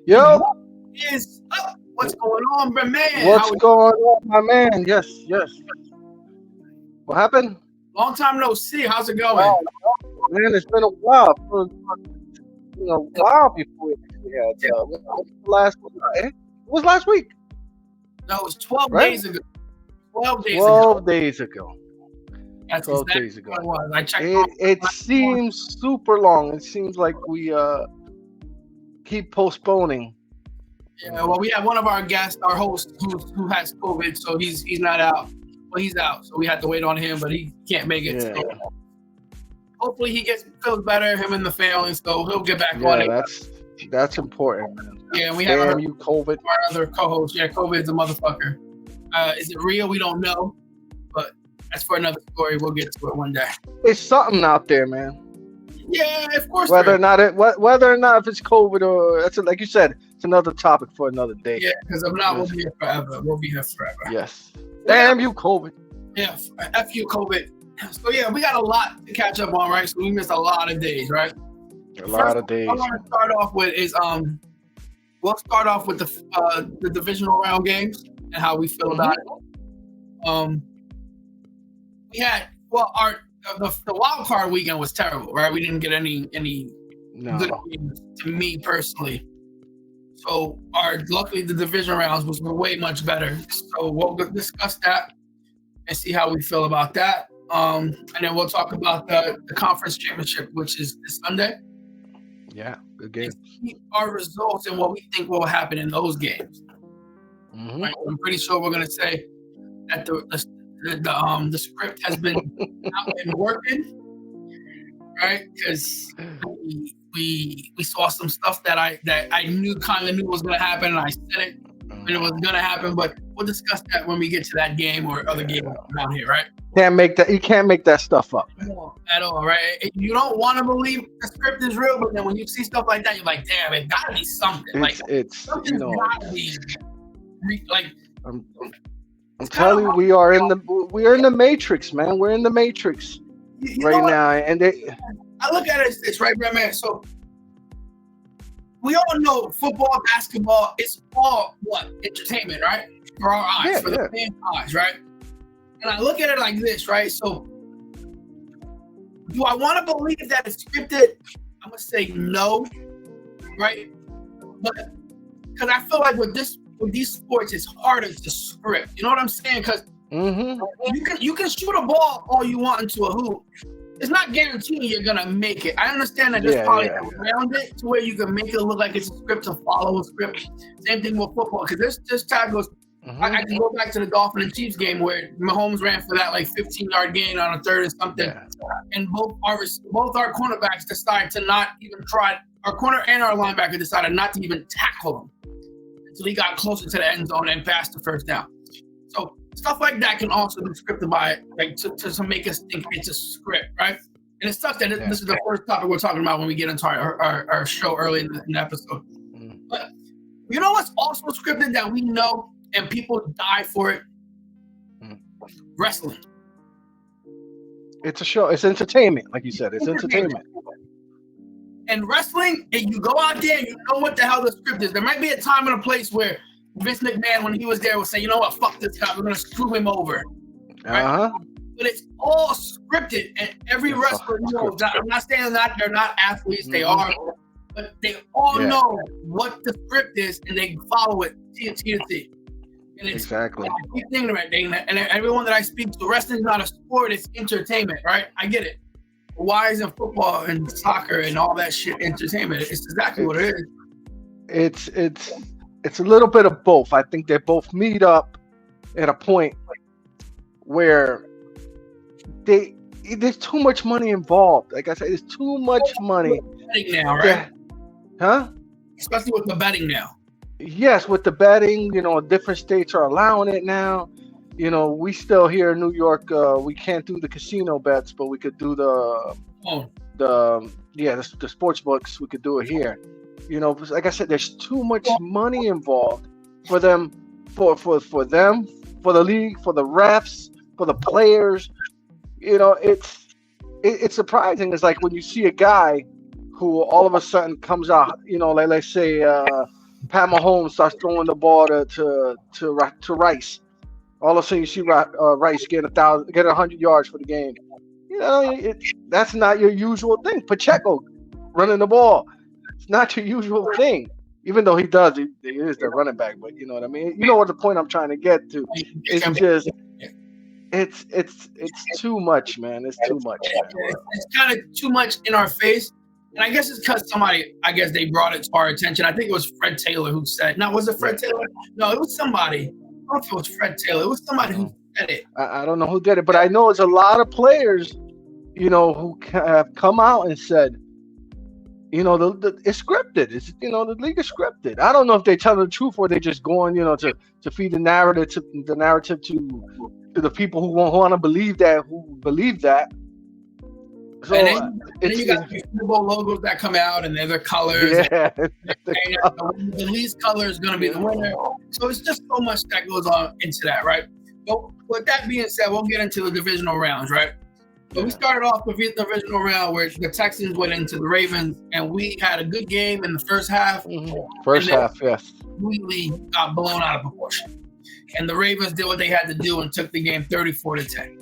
Yo, Is up? What's going on, bro, man? what's going on, my man? Yes, yes. What happened? Long time no see. How's it going? Wow, man, it's been a while. A while before we had what was the last one? It was last week, No, it was 12 right? days ago. 12 days ago. 12 days ago. That's 12 exactly days ago. what it was. I checked It seems super long. It seems like we keep postponing. Yeah, well, we have one of our guests, our host, who has COVID, so he's not out. Well, he's out, so we have to wait on him, but he can't make it. Yeah. So hopefully he feels better, him and the family, so he'll get back on Yeah, it. that's important, man. Yeah, and we have Damn you, COVID. our other co-host. Yeah, COVID's a motherfucker. Is it real? We don't know, but that's for another story. We'll get to it one day. It's something out there, man. Yeah, of course. Whether or not if it's COVID or that's like you said, it's another topic for another day. Yeah, because if not, we'll be here forever. We'll be here forever. Yes. Damn you, COVID. Yeah, F you, COVID. So yeah, we got a lot to catch up on, right? So we missed a lot of days, right? A lot of days. I want to start off with is we'll start off with the divisional round games and how we feel about it. We had the wild card weekend was terrible, right? We didn't get any good games to me personally. So luckily the division rounds was way much better. So we'll discuss that and see how we feel about that. And then we'll talk about the conference championship, which is this Sunday. Yeah, good game. And see our results and what we think will happen in those games. Right? I'm pretty sure we're gonna say that the script has been out and working, right? Because we saw some stuff that I kind of knew was gonna happen, and I said it when it was gonna happen. But we'll discuss that when we get to that game or other games around here, right? You can't make that stuff up. At all, right? You don't want to believe the script is real, but then when you see stuff like that, you're like, damn, it gotta be something. Something's gotta be like. I'm telling you, we are in the matrix, man. We're in the matrix right now, and I look at it as this, right, man? So we all know football, basketball, it's all entertainment, right? For our eyes, for the fans' eyes, right? And I look at it like this, right? So do I want to believe that it's scripted? I'm gonna say no, right? But because I feel like with these sports, it's harder to script. You know what I'm saying? Because you can shoot a ball all you want into a hoop. It's not guaranteeing you're gonna make it. I understand that there's probably around it to where you can make it look like it's a script to follow a script. Same thing with football, because this time goes. I can go back to the Dolphin and Chiefs game where Mahomes ran for that 15-yard gain on a third and something, and both our cornerbacks decided to not even try. Our corner and our linebacker decided not to even tackle him until he got closer to the end zone and passed the first down. So stuff like that can also be scripted by to make us think it's a script, right? And it sucks that this is the first topic we're talking about when we get into our show early in the episode. But you know what's also scripted that we know and people die for it? Wrestling. It's a show. It's entertainment, like you said. It's entertainment. And wrestling, and you go out there and you know what the hell the script is. There might be a time and a place where Vince McMahon, when he was there, would say, you know what, fuck this guy, we're going to screw him over. Right? But it's all scripted, and every wrestler knows that. I'm not saying that they're not athletes, they are, but they all know what the script is, and they follow it T to T. And it's exactly. a big thing right there. And everyone that I speak to, wrestling is not a sport, it's entertainment, right? I get it. Why isn't football and soccer and all that shit entertainment? It's exactly what it is. It's a little bit of both. I think they both meet up at a point where there's too much money involved. Like I said, there's too much money. Betting now, right? Huh? Especially with the betting now. Yes, with the betting, different states are allowing it now. We still here in New York, we can't do the casino bets, but we could do the sports books. We could do it here. Like I said, there's too much money involved for them, for them, for the league, for the refs, for the players. It's surprising. It's like when you see a guy who all of a sudden comes out, like let's say Pat Mahomes starts throwing the ball to Rice. All of a sudden, you see Rice get 100 yards for the game. You know, that's not your usual thing. Pacheco running the ball, it's not your usual thing. Even though he is the running back. But you know what I mean. You know what the point I'm trying to get to? It's just, it's too much, man. It's too much. It's kind of too much in our face. And I guess it's because they brought it to our attention. I think it was Fred Taylor who said, no, was it Fred Taylor? No, it was somebody. I don't know if it was Fred Taylor. It was somebody who said it. I don't know who did it, but I know it's a lot of players, you know, who have come out and said, you know, it's scripted. It's, you know, the league is scripted. I don't know if they tell the truth or they just going, you know, to feed the narrative to the people who want to believe that, So, and then you got the Super Bowl logos that come out, and they're the colors. Yeah. The least color is going to be the winner. So it's just so much that goes on into that, right? But with that being said, we'll get into the divisional rounds, right? So we started off with the divisional round where the Texans went into the Ravens, and we had a good game in the first half. First half, yes. Completely got blown out of proportion. And the Ravens did what they had to do and took the game 34-10.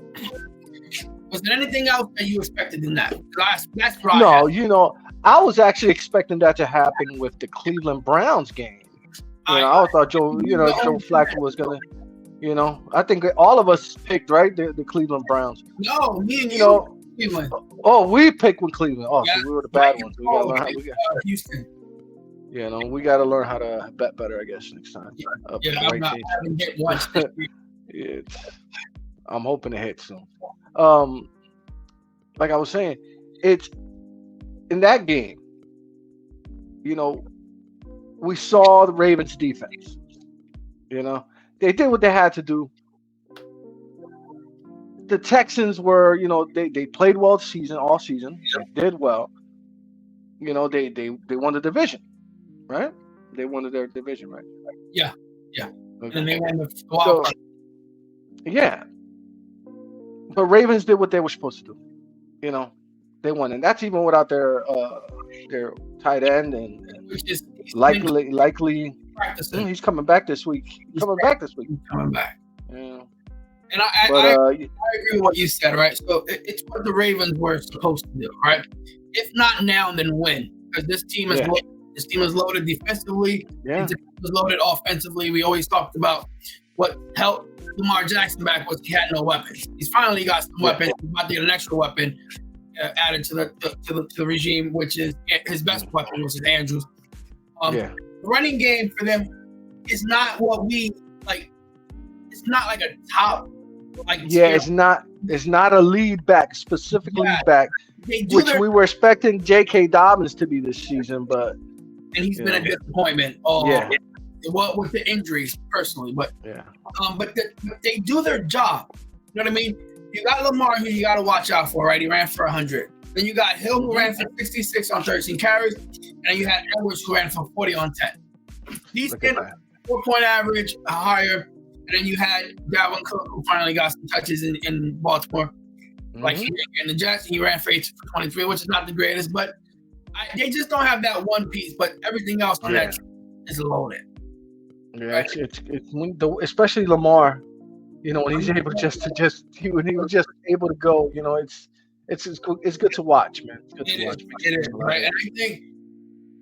Was there anything else that you expected in that? That's right. No, you know, I was actually expecting that to happen with the Cleveland Browns game. You know, I thought Joe Flacco was gonna. You know, I think all of us picked the Cleveland Browns. No, me and you. Cleveland. Oh, we picked with Cleveland. Oh, yeah. So we were the bad ones. We gotta learn how Houston. You know, we got to learn how to bet better, I guess, next time. I haven't hit once. I'm hoping to hit soon. Like I was saying, it's in that game, you know, we saw the Ravens defense. You know, they did what they had to do. The Texans were, you know, they played well all season. They did well. You know, they won the division, right? They won their division, right? Yeah. Okay. And they won the wild card. Yeah. But Ravens did what they were supposed to do. You know, they won, and that's even without their tight end and likely he's coming back this week. Coming back. Yeah. And I agree with what you said, right? So it's what the Ravens were supposed to do, right? If not now, then when? Because this team is loaded. This team is loaded defensively. Yeah. This team is loaded offensively. We always talked about what helped Lamar Jackson back was he had no weapons. He's finally got some weapons. He's about to get an extra weapon added to the regime, which is his best weapon, which is Andrews. The running game for them is not what we like. It's not like a top. It's not a lead back, specifically lead back, which we were expecting J.K. Dobbins to be this season, but he's been a disappointment. What with the injuries personally, but they do their job. You know what I mean? You got Lamar who you got to watch out for, right? He ran for 100. Then you got Hill who ran for 66 on 13 carries, and then you had Edwards who ran for 40 on 10. He's been 4-point average higher. And then you had Dalvin Cook, who finally got some touches in Baltimore. Like he in the Jets, he ran for 18 for 23, which is not the greatest, but they just don't have that one piece. But everything else on that is loaded. Yeah, right? it's especially Lamar. You know, when he's able when he was just able to go. You know, it's good to watch, man. It's good to watch. It is, right? And I think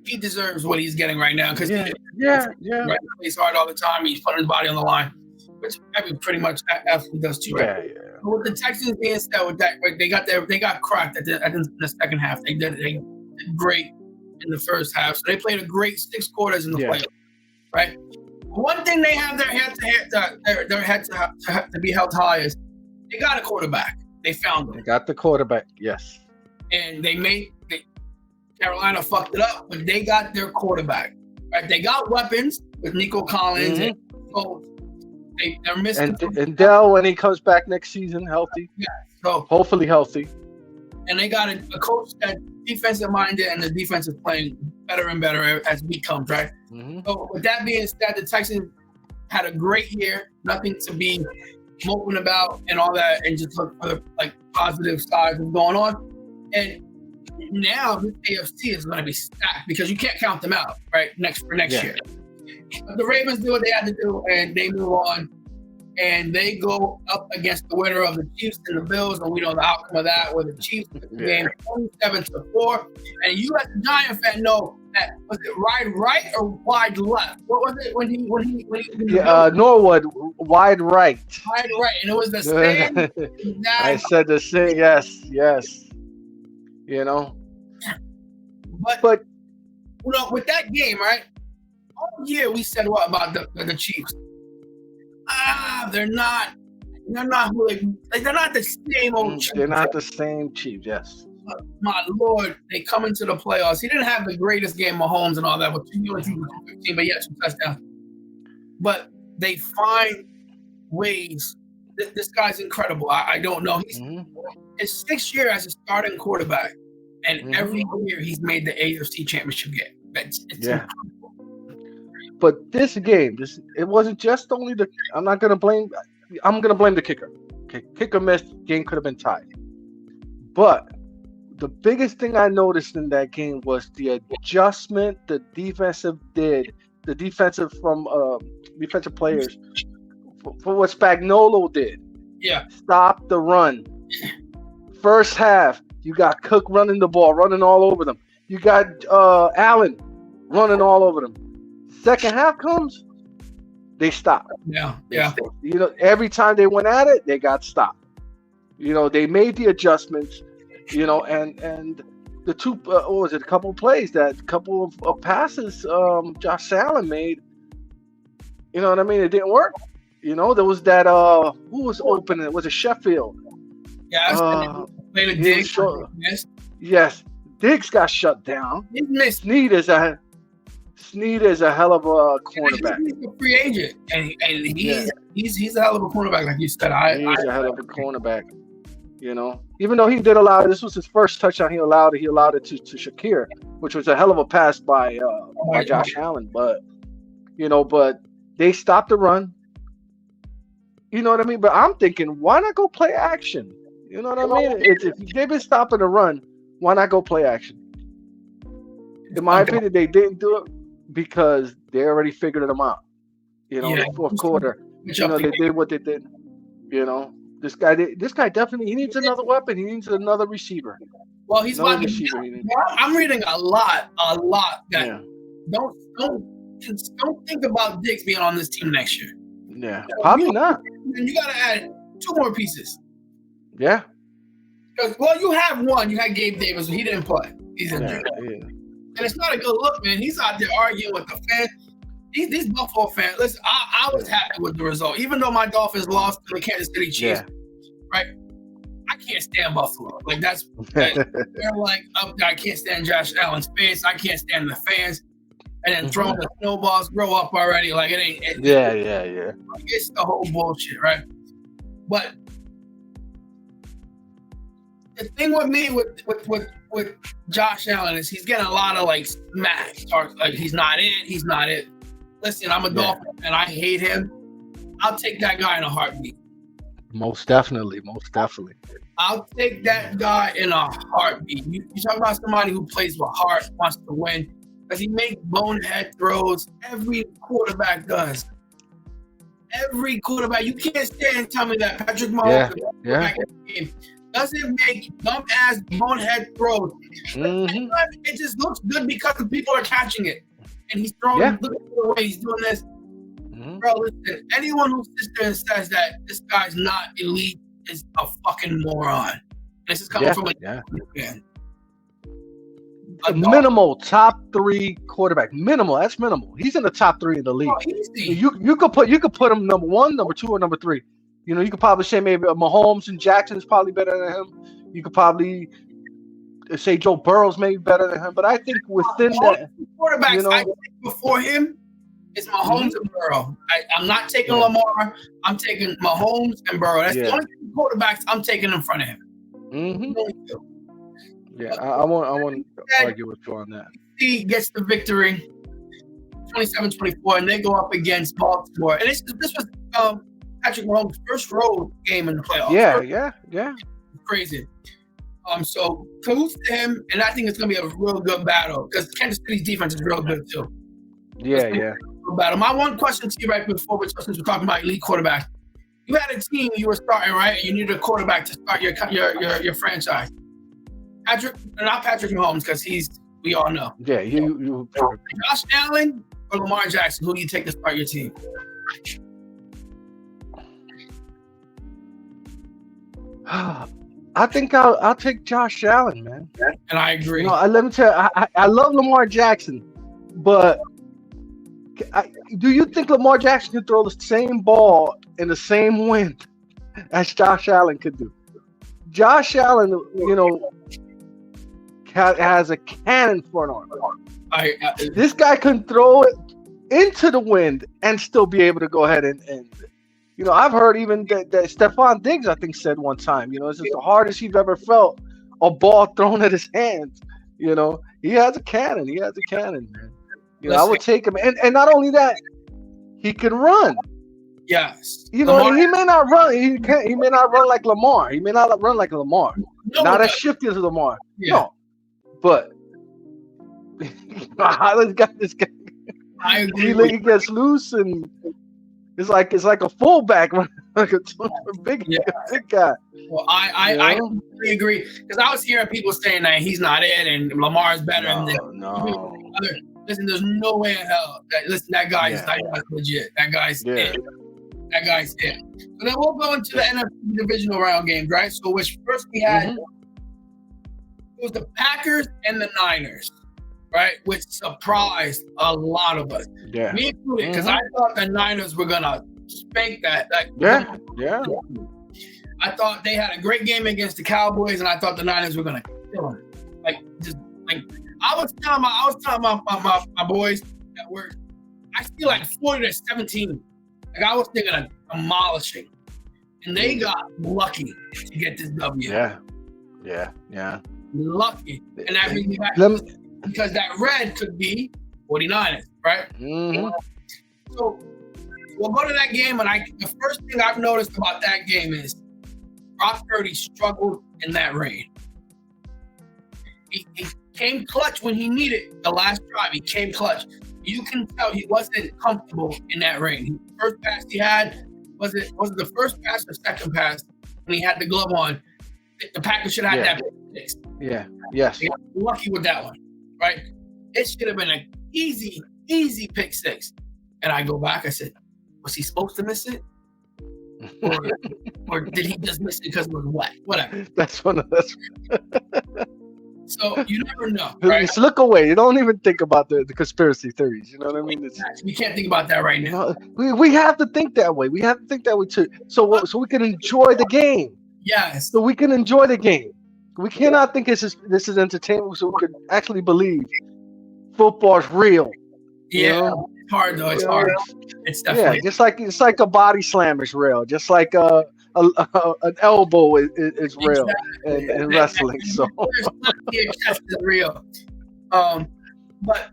he deserves what he's getting right now because right? He plays hard all the time. He's putting his body on the line, which every pretty much athlete does too. Yeah. But with the Texans being said with that, right, they got cracked at the second half. They did great in the first half, so they played a great 6 quarters in the playoffs, right? One thing they have their head to be held high is they got a quarterback. They found them. They got the quarterback, yes. And Carolina fucked it up, but they got their quarterback. Right? They got weapons with Nico Collins and so they're missing. And Dell, when he comes back next season, healthy. Yeah, so hopefully healthy. And they got a coach that's defensive minded, and the defense is playing better and better as week comes, right? So with that being said, the Texans had a great year. Nothing to be moping about and all that, and just look for the positive sides of going on. And now this AFC is going to be stacked because you can't count them out, right? Next year. The Ravens do what they had to do, and they move on. And they go up against the winner of the Chiefs and the Bills, and we know the outcome of that, where the Chiefs took the game 27-4. And you, as a Giant fan, know that was it wide right or wide left? What was it when he Norwood, wide right. Wide right, and it was the same. I said the same. Yes. You know, but you know, with that game, right? All year we said what about the Chiefs? They're not who they're not the same old Chiefs. They're not the same Chiefs, yes. My Lord, they come into the playoffs. He didn't have the greatest game, Mahomes and all that, but 215, but he had 2 touchdowns. But they find ways. This guy's incredible. I don't know. He's his 6th year as a starting quarterback, and every year he's made the AFC Championship game. It's incredible. But this game, it wasn't just only the. I'm gonna blame the kicker. Okay, kicker missed. Game could have been tied. But the biggest thing I noticed in that game was the adjustment the defensive players for what Spagnuolo did. Yeah. Stop the run. First half, you got Cook running the ball, running all over them. You got Allen running all over them. Second half comes, they stop. Yeah. You know, every time they went at it, they got stopped. You know, they made the adjustments. You know, and the two, what was it? A couple of passes Josh Allen made. You know what I mean? It didn't work. You know, there was that. Who was open? It was a Sheffield. Yeah, played a Diggs. Yes, Diggs got shut down. He missed. Snead is a hell of a cornerback. He's a free agent, and he's a hell of a cornerback, like you said. He's a hell of a cornerback. You know, even though he did allow, this was his first touchdown. He allowed it to Shakir, which was a hell of a pass by Josh Allen. But they stopped the run. You know what I mean? But I'm thinking, why not go play action? You know what I mean? If they've been stopping the run, why not go play action? In my opinion, they didn't do it because they already figured them out. You know, the fourth quarter. You know, they did what they did. You know, this guy definitely, he needs another weapon. He needs another receiver. Well, he's about to. I'm reading a lot that don't think about Diggs being on this team next year. Yeah, probably not. And you got to add 2 more pieces. Yeah. Because, you have one. You had Gabe Davis. He didn't play. He's injured. Yeah. And it's not a good look, man. He's out there arguing with the fans. These Buffalo fans, listen, I was happy with the result. Even though my Dolphins lost to the Kansas City Chiefs, right? I can't stand Buffalo. Like, they're like, I can't stand Josh Allen's face. I can't stand the fans. And then throwing the snowballs, grow up already. Like, it ain't. Yeah. It's the whole bullshit, right? But the thing with me with Josh Allen is he's getting a lot of like smack. Like, he's not it. Listen, I'm a Dolphin and I hate him. I'll take that guy in a heartbeat. Most definitely. I'll take that guy in a heartbeat. You talk about somebody who plays with heart, wants to win. Because he makes bonehead throws. Every quarterback does. Every quarterback. You can't stand and tell me that Patrick Mahomes doesn't make dumb-ass bonehead throws. It just looks good because the people are catching it. And he's throwing it. Look at the way he's doing this. Bro, listen, anyone who sits there and says that this guy's not elite is a fucking moron. This is coming from a fan. A minimal top 3 quarterback. Minimal. That's minimal. He's in the top 3 in the league. You could put him number 1, number 2, or number 3. You know, you could probably say maybe Mahomes and Jackson is probably better than him. You could probably say Joe Burrow's maybe better than him. But I think within that, quarterbacks I think before him is Mahomes and Burrow. I'm not taking Lamar. I'm taking Mahomes and Burrow. That's the only 2 quarterbacks I'm taking in front of him. Yeah, I won't argue with you on that. He gets the victory, 27-24, and they go up against Baltimore. And this was Patrick Mahomes' first road game in the playoffs. Yeah. Crazy. So kudos to him, and I think it's gonna be a real good battle because Kansas City's defense is real good too. Yeah. battle. My one question to you right before, since we're talking about elite quarterbacks, you had a team you were starting, right? You needed a quarterback to start your franchise. Not Patrick Mahomes, because we all know. Yeah, you. Josh Allen or Lamar Jackson, who do you take to start your team? I think I'll take Josh Allen, man. And I agree. Let me tell you, I love Lamar Jackson, but do you think Lamar Jackson can throw the same ball in the same wind as Josh Allen could do? Josh Allen, has a cannon for an arm. This guy can throw it into the wind and still be able to go ahead and I've heard even that Stephon Diggs, I think, said one time, it's just the hardest he's ever felt a ball thrown at his hands. He has a cannon. Man. I would take him. And not only that, he can run. Yes. He may not run. He may not run like Lamar. He may not run like Lamar. Not as shifty as Lamar. Yeah. No. But this guy. I agree. He gets loose and it's like a fullback, like a big guy. Well, I completely agree, because I was hearing people saying that he's not it and Lamar's better. No. Listen, there's no way in hell that guy's legit. That guy's it. That guy's it. So then we'll go into the NFC divisional round games, right? So which first we had it was the Packers and the Niners, right? Which surprised a lot of us. Yeah. Me included, because I thought the Niners were gonna spank that. Yeah. I thought they had a great game against the Cowboys, and I thought the Niners were gonna kill them. I was telling my boys at work, I feel like 40-17. Like I was thinking of demolishing, and they got lucky to get this W. Yeah. Lucky, and that brings me back because that red could be 49ers, right? So we'll go to that game, and the first thing I've noticed about that game is Brock Purdy struggled in that rain. He came clutch when he needed the last drive. He came clutch. You can tell he wasn't comfortable in that rain. The first pass he had was it the first pass or second pass when he had the glove on? The Packers should have had that pick. Yeah. Yes. He got lucky with that one, right? It should have been an easy pick six. And I go back. I said, was he supposed to miss it? Or did he just miss it because it was wet? Whatever. That's. So you never know, right? Just look away. You don't even think about the conspiracy theories. You know what I mean? You can't think about that right now. We have to think that way. We have to think that way too. So we can enjoy the game. Yes. So we can enjoy the game. We cannot think this is entertainment. So we can actually believe football's real. Yeah. It's hard though. It's hard. It's definitely just like a body slam is real. Just like an elbow is real in wrestling. So chest is real. But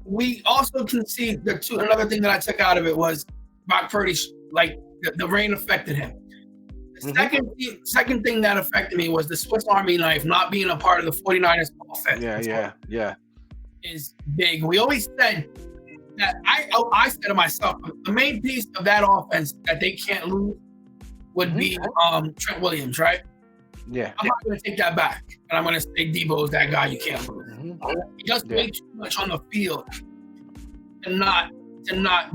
we also can see another thing that I took out of it was Brock Purdy, like the rain affected him. The second thing that affected me was the Swiss Army knife not being a part of the 49ers offense. Yeah. Is big. We always said that I said to myself, the main piece of that offense that they can't lose would be Trent Williams, right? Yeah. I'm not going to take that back, and I'm going to say Debo is that guy you can't lose. He does way too much on the field to not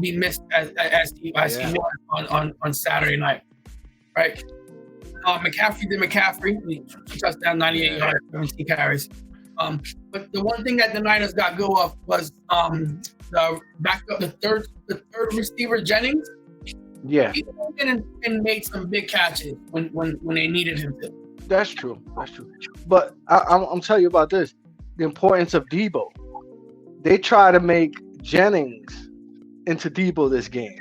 be missed as he was on Saturday night, right? McCaffrey did McCaffrey. He touchdown, 98 yards, 17 carries. But the one thing that the Niners got go of was the third receiver, Jennings. Yeah. He went and made some big catches when they needed him to. That's true. But I'm telling you about this. The importance of Debo. They try to make Jennings into Debo this game.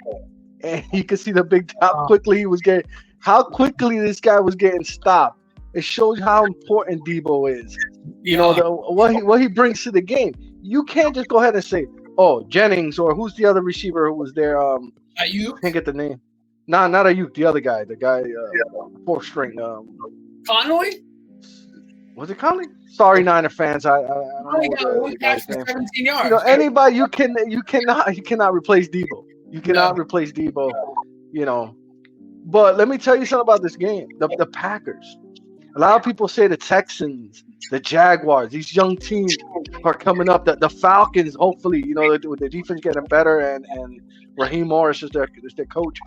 And you can see how quickly this guy was getting stopped. It shows how important Debo is. What he brings to the game. You can't just go ahead and say, "Oh, Jennings," or who's the other receiver who was there? Ayuk? I can't get the name. Nah, not Ayuk. The other guy. The guy, fourth string. Conway? Was it Conley? Sorry, Niner fans. I don't know Only what got one the catch guy's for name. 17 yards. You know, anybody you cannot replace Debo. You cannot replace Debo. You know, but let me tell you something about this game. The Packers. A lot of people say the Texans, the Jaguars, these young teams are coming up. The Falcons, hopefully, you know, with the defense getting better and Raheem Morris is their coach.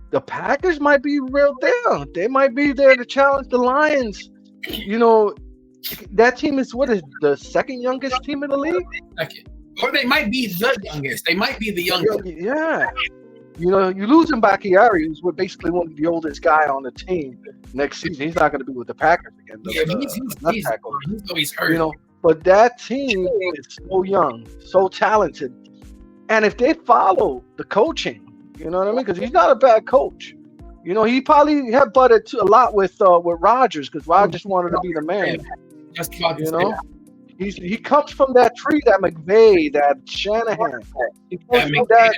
The Packers might be real down. They might be there to challenge the Lions. You know, that team is the second youngest team in the league? Second. Or they might be the youngest. They might be the youngest. Yeah. You know, you lose Bakhtiari, who's basically one of the oldest guy on the team. Next season, he's not going to be with the Packers again. He's hurt. You know, but that team is so young, so talented, and if they follow the coaching, you know what I mean? Because he's not a bad coach. You know, he probably had butted a lot with Rodgers because Rodgers wanted to be the man. You know. He comes from that tree, that McVay, that Shanahan. He comes from that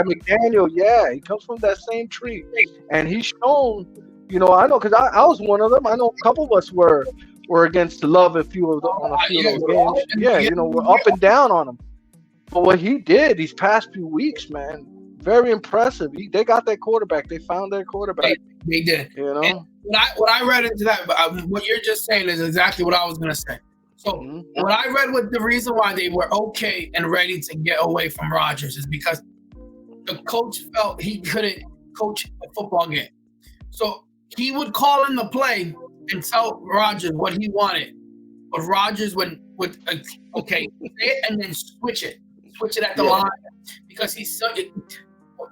McDaniel. Yeah, he comes from that same tree, and he's shown. You know, I know because I was one of them. I know a couple of us were against the love and few of on a few of those games. Yeah, you know, we're up and down on him. But what he did these past few weeks, man, very impressive. They got that quarterback. They found their quarterback. They did. You know, and what I read into that, what you're just saying is exactly what I was going to say. So what I read was the reason why they were okay and ready to get away from Rodgers is because the coach felt he couldn't coach a football game. So he would call in the play and tell Rodgers what he wanted. But Rodgers would okay, and then switch it at the line because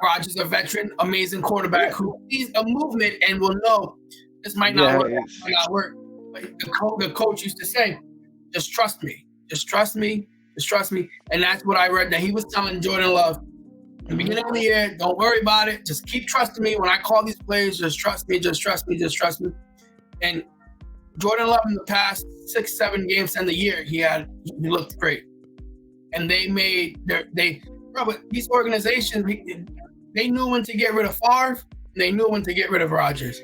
Rodgers a veteran, amazing quarterback who sees a movement and will know this might not work. This might not work. But the coach used to say, just trust me. Just trust me. Just trust me. And that's what I read that he was telling Jordan Love. In the beginning of the year, don't worry about it. Just keep trusting me. When I call these plays, just trust me. Just trust me. Just trust me. And Jordan Love in the past 6-7 games in the year, he looked great. And these organizations, they knew when to get rid of Favre, and they knew when to get rid of Rodgers.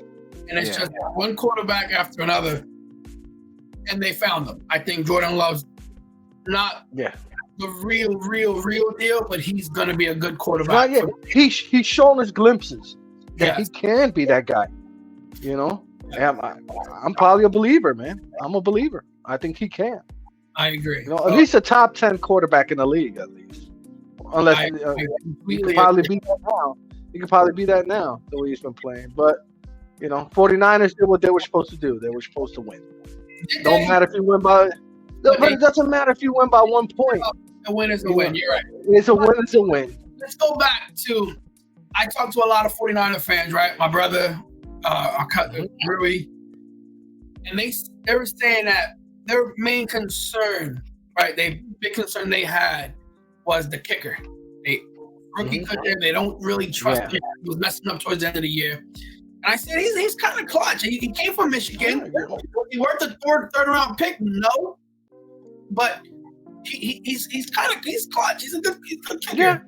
And it's just one quarterback after another. And they found them. I think Jordan Love's not the real deal, but he's going to be a good quarterback. He's shown us glimpses that he can be that guy. You know, I'm probably a believer, man. I'm a believer. I think he can. I agree. You know, at least a top 10 quarterback in the league, at least. Unless he could probably be that now. He could probably be that now, the way he's been playing. But, you know, 49ers did what they were supposed to do. They were supposed to win. Don't matter if you win by. But it doesn't matter if you win by 1 point. A win is a win. You're right. It's a win. It's a win. Let's go back to. I talked to a lot of 49er fans, right? My brother, our cousin Rui, and they were saying that their main concern, right? Big concern they had was the kicker. Rookie kicker. They don't really trust him. He was messing up towards the end of the year. And I said, he's kind of clutch. He came from Michigan. He worth a third round pick? No. But he's clutch. He's a good kicker.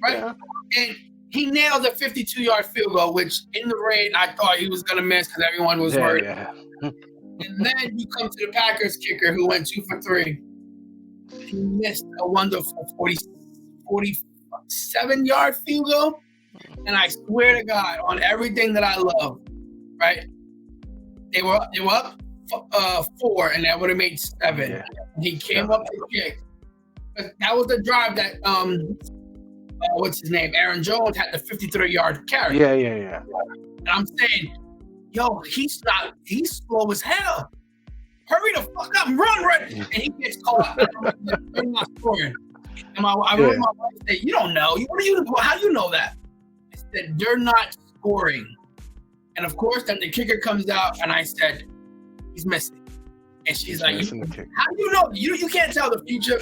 Right? Yeah. And he nailed a 52-yard field goal, which in the rain, I thought he was going to miss because everyone was worried. Yeah. And then you come to the Packers kicker who went 2 for 3. He missed a wonderful 47-yard field goal. And I swear to God, on everything that I love, right? They were up 4, and that would have made 7. Yeah. He came up to kick. But that was the drive that what's his name? Aaron Jones had the 53-yard carry. Yeah. And I'm saying, yo, he's slow as hell. Hurry the fuck up and run, right? And he gets caught. They're not scoring. And I remember my wife said, you don't know. How do you know that? I said, they're not scoring. And of course, then the kicker comes out, and I said, he's missing. And she's like, how do you know? You can't tell the future.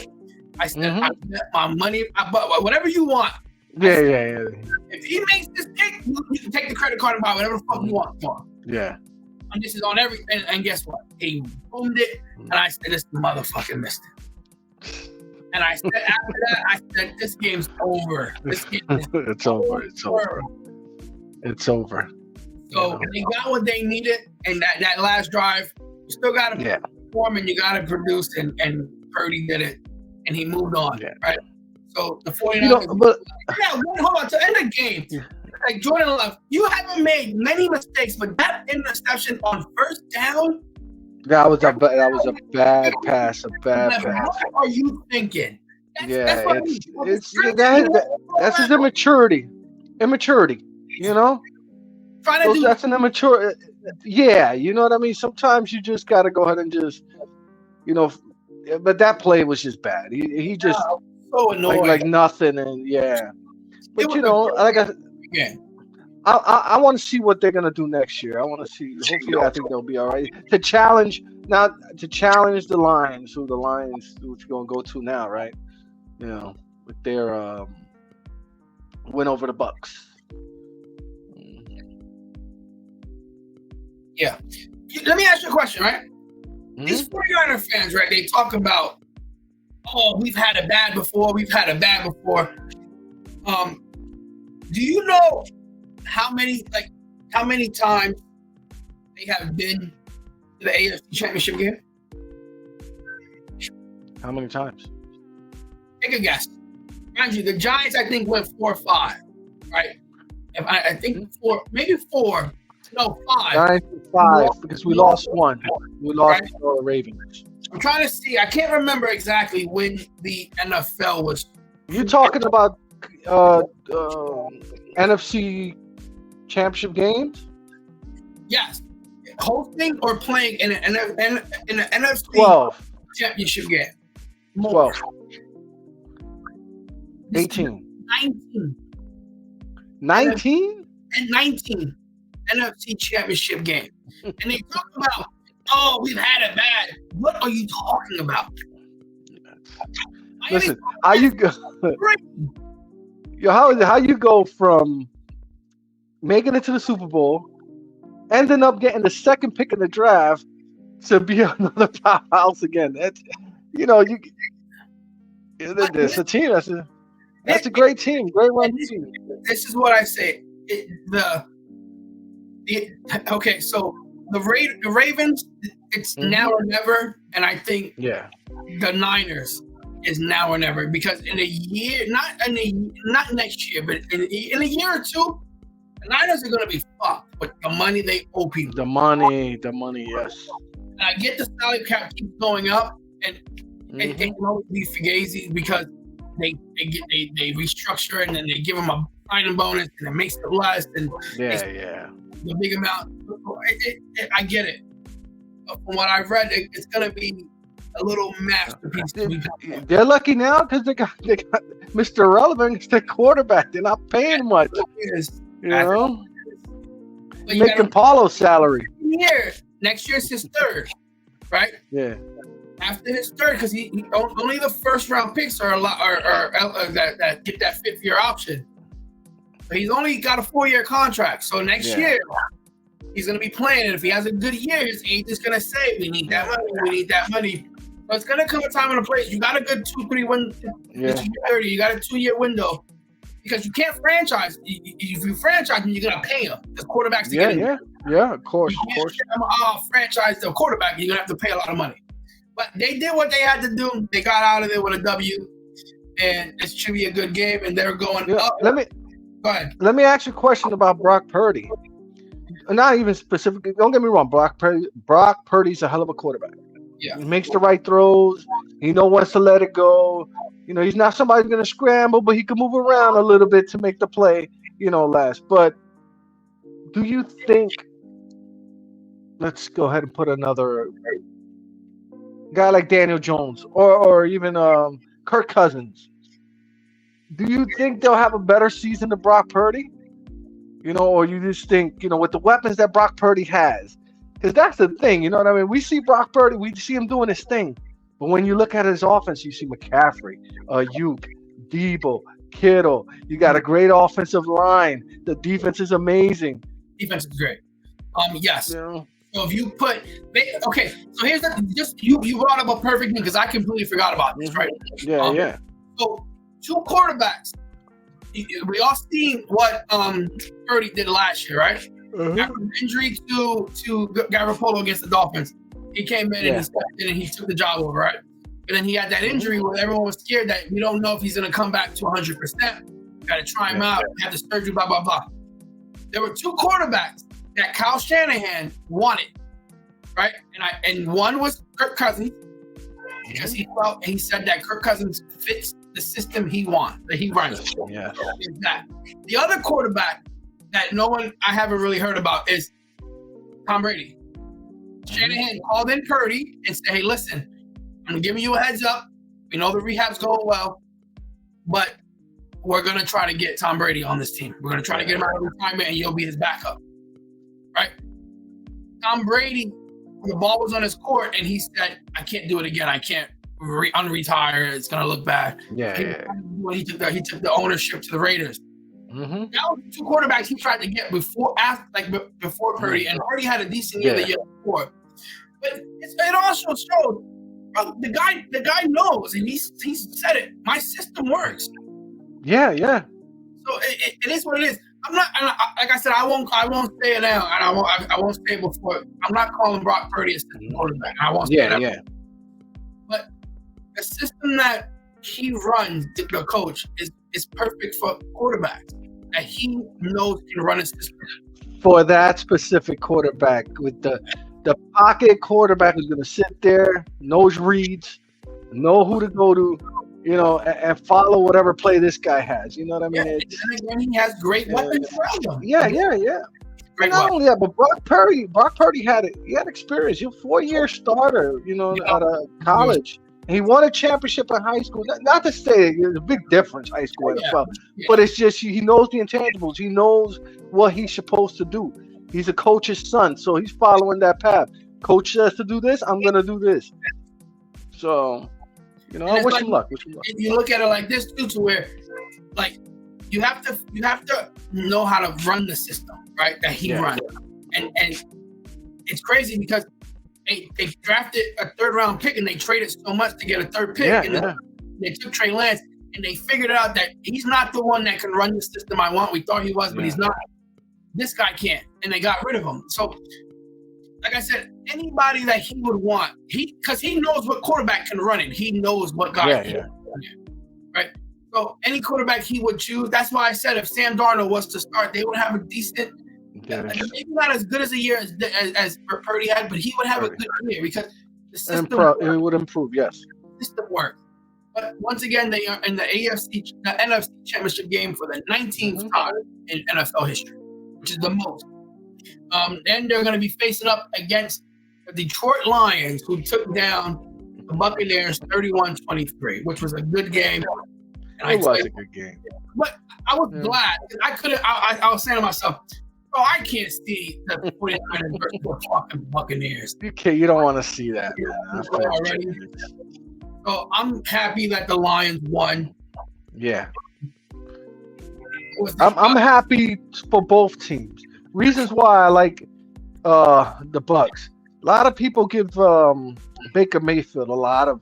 I said, I bet my money, but whatever you want. Yeah. If he makes this kick, you can take the credit card and buy whatever the fuck you want for him. Yeah. And this is on everything. And guess what? He boomed it. And I said, this motherfucker missed it. And I said, after that, this game's over. This game is It's over. So they got what they needed, and that last drive, you still got to perform and you got to produce, and Purdy did it, and he moved on, right? So the 49ers, hold on, to end the game, like Jordan Love, you haven't made many mistakes, but that interception on first down, that was a bad pass, What are you thinking? That's his immaturity, you know? That's an immature. Yeah, you know what I mean? Sometimes you just got to go ahead and just, but that play was just bad. He just so annoying. Like nothing, and But I want to see what they're gonna do next year. I want to see. Hopefully, I think they'll be all right. To challenge the Lions, which you're gonna go to now, right? With their win over the Bucks. Yeah. Let me ask you a question, right? Mm-hmm. These 49er fans, right? They talk about, we've had it bad before. Do you know how many times they have been to the AFC Championship game? How many times? Take a guess. Mind you, the Giants, I think, went 4 or 5, right? I think 4, maybe 4. No, 5. Giants 5 because we lost one. We lost to the Ravens. I'm trying to see. I can't remember exactly when the NFL was. You're talking about NFC Championship games? Yes. Hosting or playing in an NFC 12 Championship game? 12. 18. 19? And 19 NFC Championship game. And they talk about, we've had it bad. What are you talking about? Listen, how you go? How you go from making it to the Super Bowl, ending up getting the second pick in the draft to be another powerhouse again? That's it's a team. That's a great team. Great run team. This is what I say. Okay, so the Ravens, it's now or never, and I think the Niners is now or never, because in a year, not next year, but in a year or two, the Niners are going to be fucked with the money they owe people. The money, yes. And I get the salary cap keeps going up, and it can always be fugazi because they restructure and then they give them a signing bonus and it makes it less and the big amount. I get it. But from what I've read, it's going to be a little masterpiece. They're lucky now because they got Mr. Irrelevant as their quarterback. They're not paying much. Making Paulo's salary. Next year's his third, right? Yeah. After his third, because he only the first round picks are that get that 5th year option. But he's only got a 4-year contract. So next year he's gonna be playing, and if he has a good year, his agent's gonna say, "We need that money." So it's gonna come a time and a place. You got a good 2-3 win. You got a 2-year window because you can't franchise. If you franchise, you're gonna pay him because quarterbacks. Of course. Franchise the quarterback, you're gonna have to pay a lot of money. But they did what they had to do. They got out of there with a W, and it should be a good game. And they're going up. Go ahead. Let me ask you a question about Brock Purdy. Not even specifically. Don't get me wrong. Brock Purdy's a hell of a quarterback. Yeah. He makes the right throws. He knows when to let it go. He's not somebody who's going to scramble, but he can move around a little bit to make the play, last. But do you think? Let's go ahead and put another guy like Daniel Jones or even Kirk Cousins. Do you think they'll have a better season than Brock Purdy? Or you just think, with the weapons that Brock Purdy has? Because that's the thing, you know what I mean? We see Brock Purdy, we see him doing his thing. But when you look at his offense, you see McCaffrey, Ayuk, Debo, Kittle. You got a great offensive line. The defense is amazing. Defense is great. Yes. So if you put so here's you brought up a perfect thing because I completely forgot about this, right? Yeah. So 2 quarterbacks. We all seen what Purdy did last year, right? After the injury to Garoppolo against the Dolphins, he came in and he stepped in and he took the job over, right? And then he had that injury where everyone was scared that we don't know if he's going to come back to 100%. Got to try him out, have the surgery, blah, blah, blah. There were two quarterbacks that Kyle Shanahan wanted, right? And one was Kirk Cousins, because he said that Kirk Cousins fits the system he wants, that he runs. Yeah. That. The other quarterback that I haven't really heard about is Tom Brady. Shanahan called in Purdy and said, hey, listen, I'm giving you a heads up. We know the rehab's going well, but we're going to try to get Tom Brady on this team. We're going to try to get him out of retirement and you'll be his backup. Right? Tom Brady, the ball was on his court and he said, I can't do it again. I can't unretire. It's going to look bad. He took the ownership to the Raiders. That was the two quarterbacks he tried to get before Purdy, and already had a decent year the year before. But it also showed, bro, the guy knows, and he said it. My system works. Yeah. So it is what it is. I'm not, like I said, I won't say it now, and I won't say it before. I'm not calling Brock Purdy a system quarterback. I won't say that. But the system that he runs, the coach, is perfect for quarterbacks. That he knows can run a system. For that specific quarterback, with the pocket quarterback who's going to sit there, knows reads, know who to go to, and follow whatever play this guy has. You know what I mean? And he has great weapons around him. Yeah. Not only that, but Brock Purdy had experience. He's a 4-year starter, out of college. He won a championship in high school. Not to say there's a big difference, high school and NFL, but it's just he knows the intangibles. He knows what he's supposed to do. He's a coach's son, so he's following that path. Coach says to do this, I'm going to do this. So, I wish him luck. You look at it like this, too, to where, like, you have to know how to run the system, right, that he runs. And it's crazy because they drafted a 3rd-round pick and they traded so much to get a 3rd pick. They took Trey Lance and they figured out that he's not the one that can run the system I want. We thought he was, but he's not. This guy can't. And they got rid of him. So, like I said, anybody that he would want, because he knows what quarterback can run it. He knows what guy can run it. Right? So, any quarterback he would choose, that's why I said if Sam Darnold was to start, they would have a decent, maybe not as good as a year as Purdy had, but he would have a good year because the system it would improve, yes. The system works. But once again, they are in the NFC championship game for the 19th time in NFL history, which is the most. Then they're going to be facing up against the Detroit Lions, who took down the Buccaneers 31-23, which was a good game. And it was a good game. But I was glad. I was saying to myself, I can't see the 49ers versus the fucking Buccaneers. You don't want to see that, man. So I'm happy that the Lions won. Yeah. I'm happy for both teams. Reasons why I like the Bucs. A lot of people give Baker Mayfield a lot of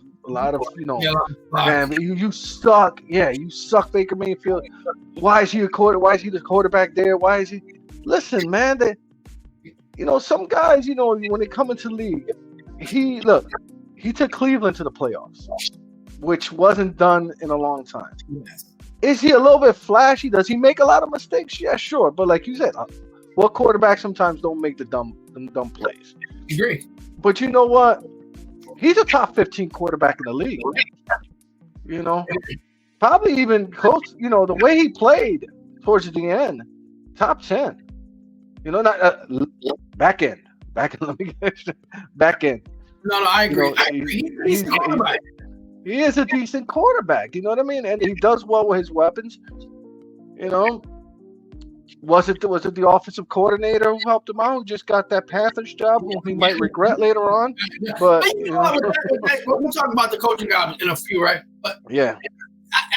man, you suck. Yeah, you suck, Baker Mayfield. Why is he Why is he the quarterback there? Why is he? Listen, man, some guys, when they come into the league, he took Cleveland to the playoffs, which wasn't done in a long time. Yes. Is he a little bit flashy? Does he make a lot of mistakes? Yeah, sure. But like you said, what quarterbacks sometimes don't make the dumb plays? Agree. But you know what? He's a top 15 quarterback in the league. Probably even close. The way he played towards the end, top 10. Not back end. Let me get back end. No, I agree. He's a quarterback. He is a decent quarterback. You know what I mean? And he does well with his weapons. Was it the offensive coordinator who helped him out? Who just got that Panthers job, who he might regret later on? But we'll talk about the coaching job in a few, right? But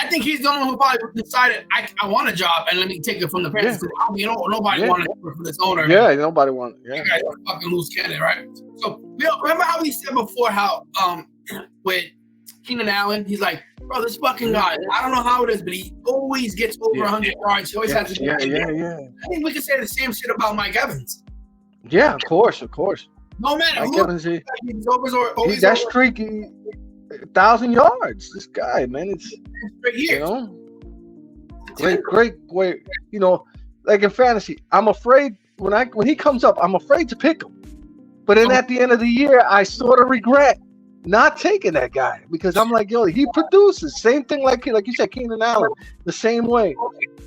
I think he's the only one who probably decided I want a job and let me take it from the Panthers. Nobody wanted to work for this owner. Yeah, nobody wanted. Yeah, you guys are fucking loose cannon, right? So remember how we said before how with Keenan Allen. He's like, bro, this fucking guy. I don't know how it is, but he always gets over 100 yards. He always has to. Yeah. I think we can say the same shit about Mike Evans. Yeah, of course. No matter Mike who. Evans, He's always that streaky 1,000 yards. This guy, man, it's great. You know, like in fantasy, I'm afraid when he comes up, I'm afraid to pick him. But then at the end of the year, I sort of regret not taking that guy because I'm like, yo, he produces. Same thing like you said, Keenan Allen, the same way.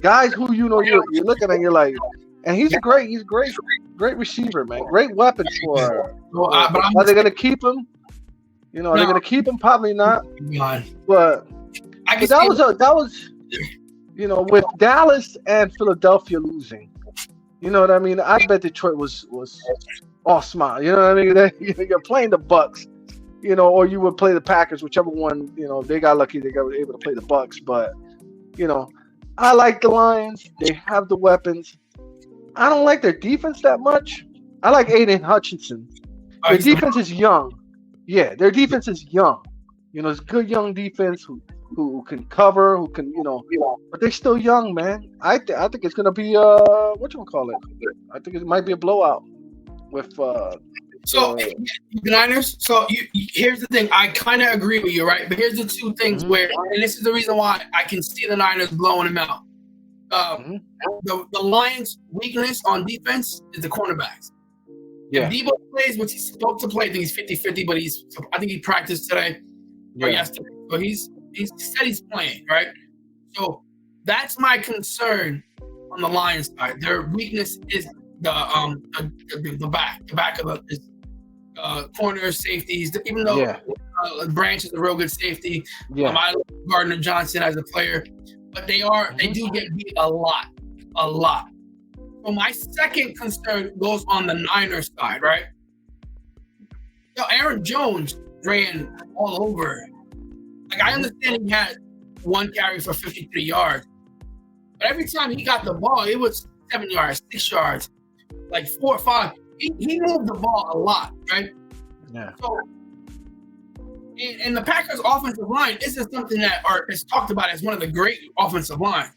Guys who you're looking at, you're like, and he's a great receiver, man. Great weapon for. Are they gonna keep him? You know, are they gonna keep him? Probably not. But that was you know, with Dallas and Philadelphia losing, you know what I mean? I bet Detroit was all smile. You know what I mean? You're playing the Bucks, you know, or you would play the Packers, whichever one, you know, they got lucky they got able to play the Bucks. But, you know, I like the Lions. They have the weapons. I don't like their defense that much. I like Aiden Hutchinson. Their defense is young. Yeah, their defense is young. You know, it's good young defense who can cover, who can, you know, but they're still young, man. I think it's gonna be whatchamacallit. I think it might be a blowout with the Niners. So here's the thing. I kind of agree with you, right? But here's the two things where, and this is the reason why I can see the Niners blowing them out. The Lions' weakness on defense is the cornerbacks. Yeah. If Debo plays, which he's supposed to play, I think he's 50-50, but I think he practiced today or yesterday. So he said he's playing, right? So that's my concern on the Lions side. Their weakness is the back of the corners, safeties. Even though Branch is a real good safety, I like Gardner Johnson as a player, but they do get beat a lot. So my second concern goes on the Niners side, right? So Aaron Jones ran all over. Like, I understand he had one carry for 53 yards, but every time he got the ball, it was 7 yards, 6 yards, like 4 or 5. He moved the ball a lot, right? Yeah. So, and the Packers' offensive line isn't something that is talked about as one of the great offensive lines.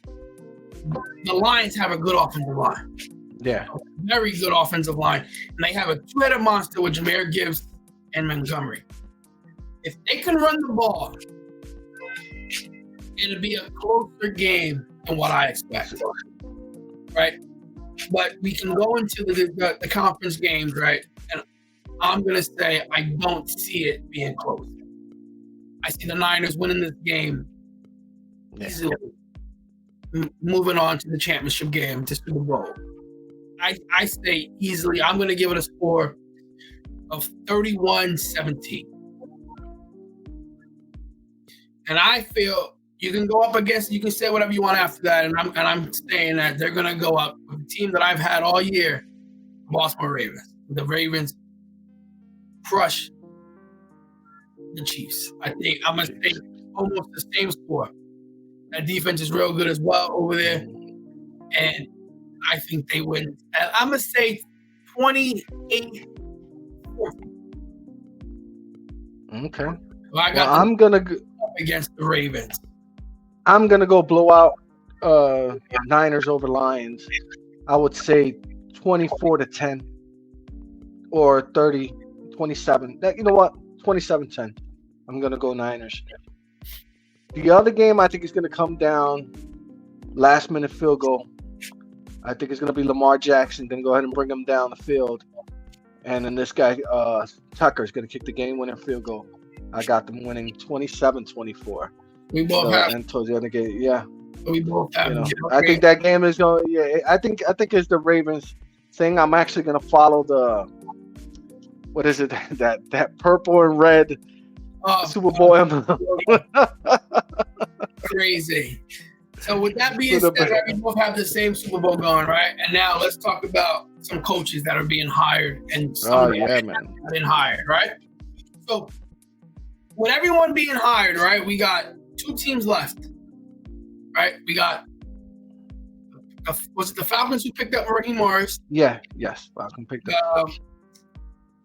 The Lions have a good offensive line. Yeah. A very good offensive line. And they have a two-headed monster with Jahmyr Gibbs and Montgomery. If they can run the ball, it'll be a closer game than what I expect. Right? But we can go into the conference games, right? And I'm going to say I don't see it being close. I see the Niners winning this game easily. Moving on to the championship game, to Super Bowl. I say easily. I'm going to give it a score of 31-17. And I feel you can go up against, you can say whatever you want after that, and I'm saying that they're going to go up with the team that I've had all year, Baltimore Ravens. The Ravens crush the Chiefs. I think I'm going to say almost the same score. That defense is real good as well over there. And I think they win. I'm going to say 28-4. Okay. So I'm going to go against the Ravens. I'm going to go blow out Niners over Lions. I would say 24-10 or 30-27. You know what? 27-10. I'm going to go Niners. The other game, I think, is going to come down last-minute field goal. I think it's going to be Lamar Jackson. Going to go ahead and bring him down the field. And then this guy, Tucker, is going to kick the game-winning field goal. I got them winning 27-24. We both have. And towards the other game, yeah. We both have. You know, I think that game is going. Yeah, I think it's the Ravens thing. I'm actually going to follow the. What is it? That purple and red Super Bowl emblem. Crazy. So with that being said, we both have the same Super Bowl going, right? And now let's talk about some coaches that are being hired and some that have been hired, right? So with everyone being hired, right, we got 2 teams left, right? We got, was it the Falcons who picked up Raheem Morris? Yes, Falcon picked up.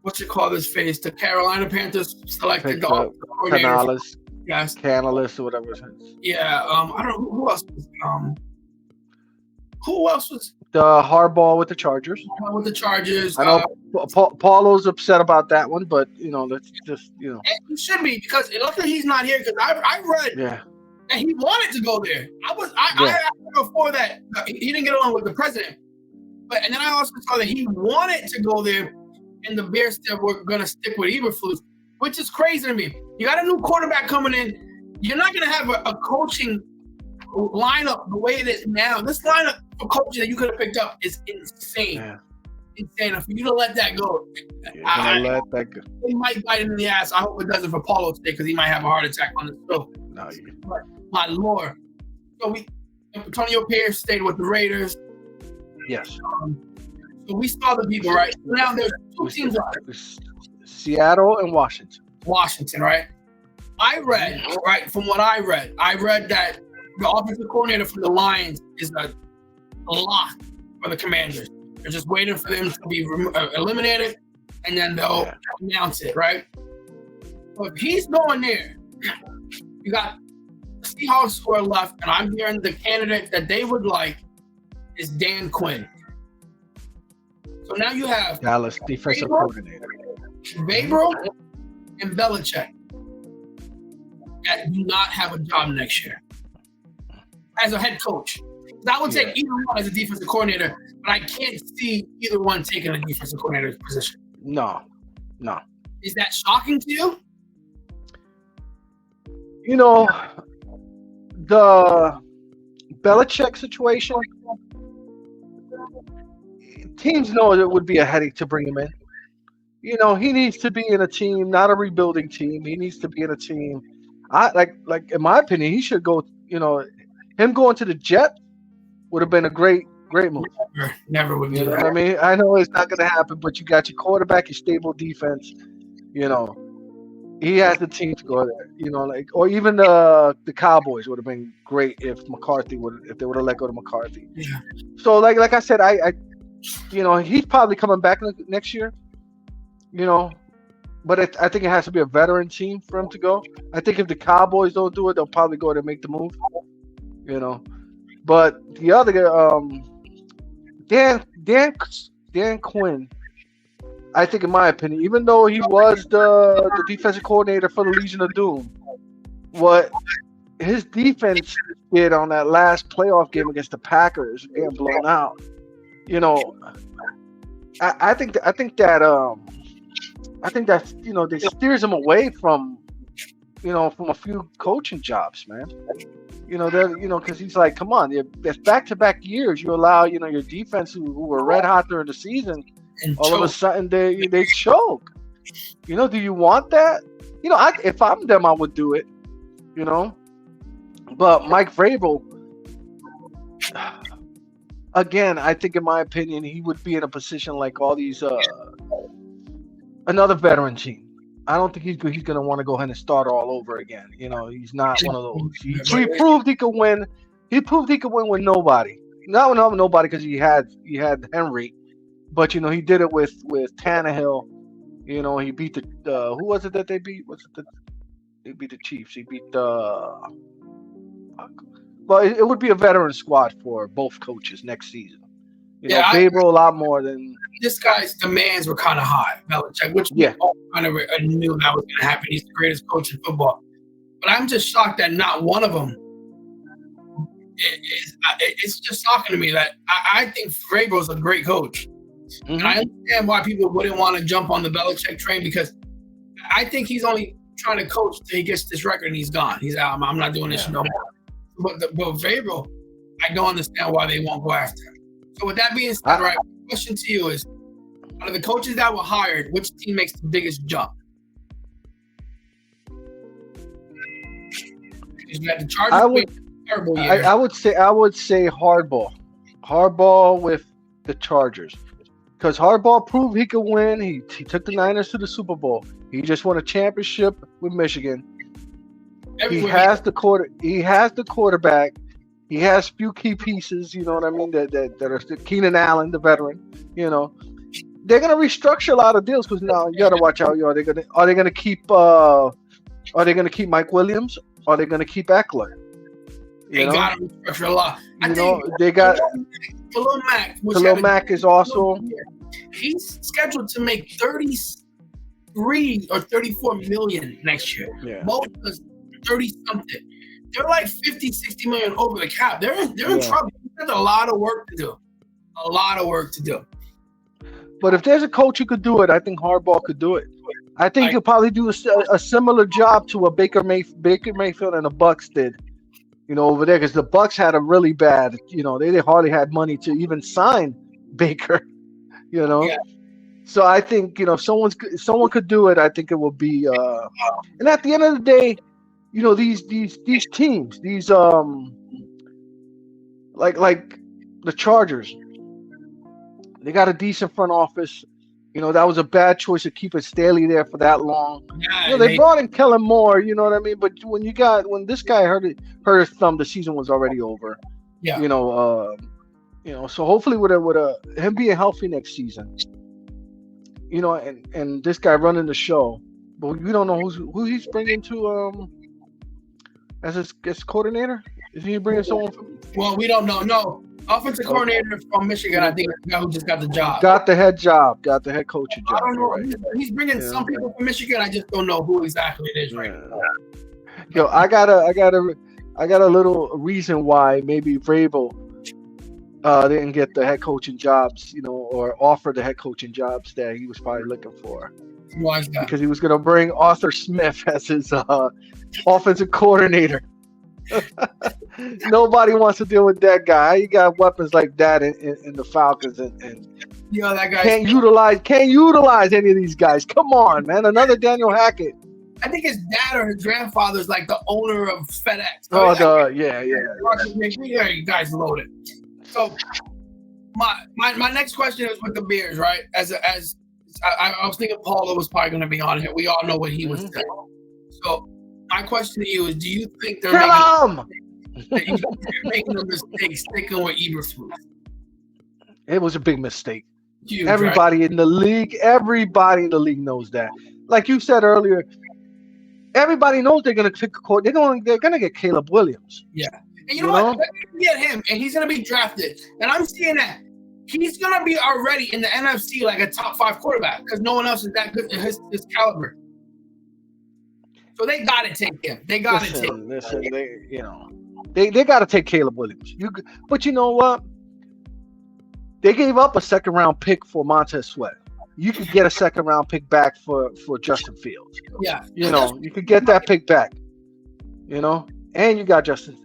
What's it called? This face? The Carolina Panthers selected the Canales. Yes. Canalist or whatever it is. Yeah. I don't know who else was. Who else was The hardball with the Chargers. with the Chargers? I know Paulo's upset about that one, but let's just He should be, because luckily he's not here, because I read that he wanted to go there. I before that he didn't get along with the president, and then I also saw that he wanted to go there, and the Bears said we're gonna stick with Eberflus, which is crazy to me. You got a new quarterback coming in. You're not gonna have a coaching lineup the way it is now. This lineup for coaching that you could have picked up is insane. Yeah. Insane. For you to let that go, let that go. He might bite him in the ass. I hope it doesn't for Paulo today, because he might have a heart attack on the show. No, but my lord. So Antonio Pierce stayed with the Raiders. Yes. So we saw the people, right? Now there's two teams left. Seattle and Washington. Washington, right? I read, from what I read that the offensive coordinator for the Lions is a lock for the Commanders. They're just waiting for them to be eliminated, and then they'll announce it, right? So if he's going there, you got Seahawks who are left, and I'm hearing the candidate that they would like is Dan Quinn. So now you have Dallas defensive coordinator, Vrabel and Belichick that do not have a job next year as a head coach. I would take either one as a defensive coordinator, but I can't see either one taking a defensive coordinator position. No. Is that shocking to you? The Belichick situation, teams know it would be a headache to bring him in. He needs to be in a team, not a rebuilding team. He needs to be in a team. Like in my opinion, he should go. Him going to the Jets would have been a great move. Never would do that. I mean, I know it's not going to happen, but you got your quarterback, your stable defense. He has the team to go there. Or even the Cowboys would have been great if they would have let go to McCarthy. Yeah. So like I said, I he's probably coming back next year. But I think it has to be a veteran team for him to go. I think if the Cowboys don't do it, they'll probably go there and make the move. But the other Dan Quinn, I think, in my opinion, even though he was the defensive coordinator for the Legion of Doom, what his defense did on that last playoff game against the Packers, getting blown out, I think that they steers him away from a few coaching jobs, man. Because he's like, come on, there's back-to-back years. You allow, your defense who were red hot during the season, and all of a sudden they choke. Do you want that? If I'm them, I would do it. But Mike Vrabel, again, I think, in my opinion, he would be in a position like all these another veteran team. I don't think he's going to want to go ahead and start all over again. He's not one of those. He proved he could win. He proved he could win with nobody. Not with nobody, because he had Henry, but he did it with Tannehill. He beat the who was it that they beat? They beat the Chiefs. He beat the. Well, it would be a veteran squad for both coaches next season. Vrabel a lot more than. This guy's demands were kind of high, Belichick, which we all kind of knew that was going to happen. He's the greatest coach in football. But I'm just shocked that not one of them. It's just shocking to me that I think Vrabel's a great coach. Mm-hmm. And I understand why people wouldn't want to jump on the Belichick train, because I think he's only trying to coach till he gets this record and he's gone. He's out. I'm not doing this no more. But Vrabel, I don't understand why they won't go after him. So with that being said, right, my question to you is, out of the coaches that were hired, which team makes the biggest jump? You got the Chargers. Terrible year. I would say Hardball. Hardball with the Chargers. Because Hardball proved he could win. He took the Niners to the Super Bowl. He just won a championship with Michigan. He has the quarterback. He has few key pieces, you know what I mean, that are Keenan Allen, the veteran, They're gonna restructure a lot of deals, because now you gotta watch out, are they gonna keep Are they going to keep Mike Williams? Are they going to keep Eckler? They got to restructure a lot. I think they got Khalil Mack. Khalil Mack is also. He's scheduled to make 33 or 34 million next year. Yeah. Most is 30 something. They're like 50, 60 million over the cap. They're in trouble. There's a lot of work to do. A lot of work to do. But if there's a coach who could do it, I think Harbaugh could do it. I think he'll probably do a similar job to what Baker Mayfield and the Bucks did, over there, because the Bucks had a really bad, they hardly had money to even sign Baker, Yeah. So I think if someone could do it, I think it will be. And at the end of the day, these teams, these like the Chargers, they got a decent front office. That was a bad choice of keeping Staley there for that long. Yeah, they brought in Kellen Moore, you know what I mean? But when this guy hurt his thumb, the season was already over. Yeah. So hopefully with him being healthy next season, and this guy running the show, but we don't know who he's bringing to as his coordinator. Is he bringing someone from? Well, we don't know. No. Offensive coordinator from Michigan, I think, the guy who just got the job. Got the head coaching job. I don't know. Right. He's bringing some people from Michigan. I just don't know who exactly it is right now. Yo, I got a little reason why maybe Vrabel didn't get the head coaching jobs, or offer the head coaching jobs that he was probably looking for. Why is that? Because he was going to bring Arthur Smith as his offensive coordinator. Nobody wants to deal with that guy. You got weapons like that in the Falcons, and that guy can't utilize any of these guys. Come on, man! Another Daniel Hackett. I think his dad or his grandfather is like the owner of FedEx. Yeah. You guys loaded. So my next question is with the Bears, right? As I was thinking, Paulo was probably going to be on here. We all know what he was saying. So my question to you is: do you think they're making a mistake sticking with Eberflus? It was a big mistake. Huge, everybody in the league knows that. Like you said earlier, everybody knows they're going to pick a court. They're going to get Caleb Williams. Yeah, and you know what? They're going to get him, and he's going to be drafted. And I'm seeing that he's going to be already in the NFC like a top 5 quarterback because no one else is that good in his caliber. So they got to take him. They got to take him. Listen, they got to take Caleb Williams. But you know what? They gave up a second-round pick for Montez Sweat. You could get a second-round pick back for Justin Fields. Yeah. You could get that pick back. And you got Justin,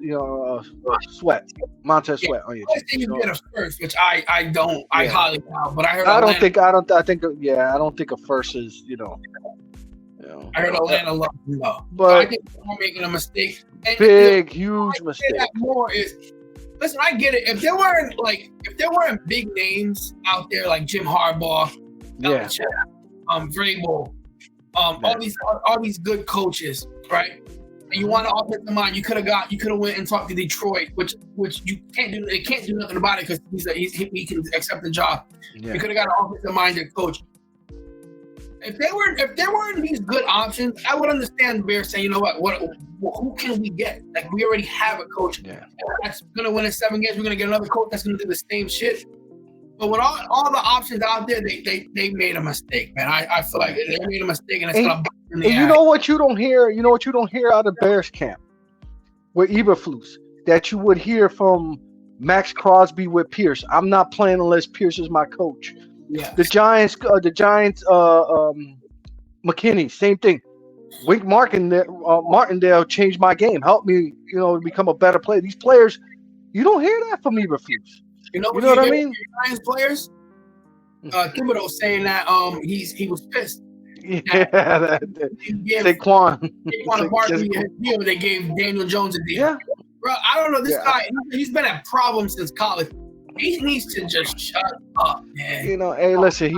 Sweat, Montez Sweat on your team. You get a first, which I highly doubt. But I heard. I don't think a first is. I heard Atlanta loves him though. But I think they're making a mistake. Huge mistake. That more is, listen, I get it. If there weren't big names out there like Jim Harbaugh, Belichick, Vrabel, all these good coaches, right? And you want to offensive mind, you could have went and talked to Detroit, which you can't do. They can't do nothing about it because he can accept the job. Yeah. You could have got an offensive minded coach. If there weren't these good options, I would understand the Bears saying, you know what, who can we get? Like, we already have a coach that's going to win in 7 games. We're going to get another coach that's going to do the same shit. But with all the options out there, they made a mistake, man. I feel like they made a mistake, and it's going to bite in the ass. You know what you don't hear? You know what you don't hear out of Bears camp with Eberflus that you would hear from Max Crosby with Pierce. I'm not playing unless Pierce is my coach. Yeah. The Giants, McKinney, same thing. Wink Martindale changed my game, helped me, become a better player. These players, you don't hear that from Eberflus. You know what I mean? Giants players, Thibodeau saying that he was pissed. Yeah, Saquon Barkley a deal. They gave Daniel Jones a deal. Yeah. Bro, I don't know this guy. He's been at problems since college. He needs to just shut up, man. Hey, listen.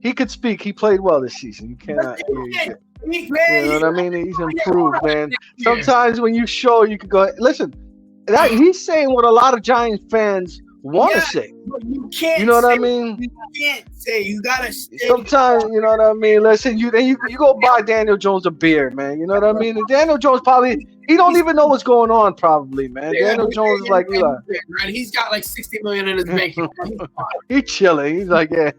He could speak. He played well this season. You cannot. You know what I mean? He's improved, man. Sometimes when you show, you could go. Listen, he's saying what a lot of Giants fans want to say. But you can't. You know what I mean? You can't say. You gotta say. Sometimes, you know what I mean. Listen, you go buy Daniel Jones a beer, man. You know what I mean? And Daniel Jones probably he don't even know what's going on, probably, man. Daniel Jones is like, right? He's got like $60 million in his bank account. He's chilling. He's like, yeah,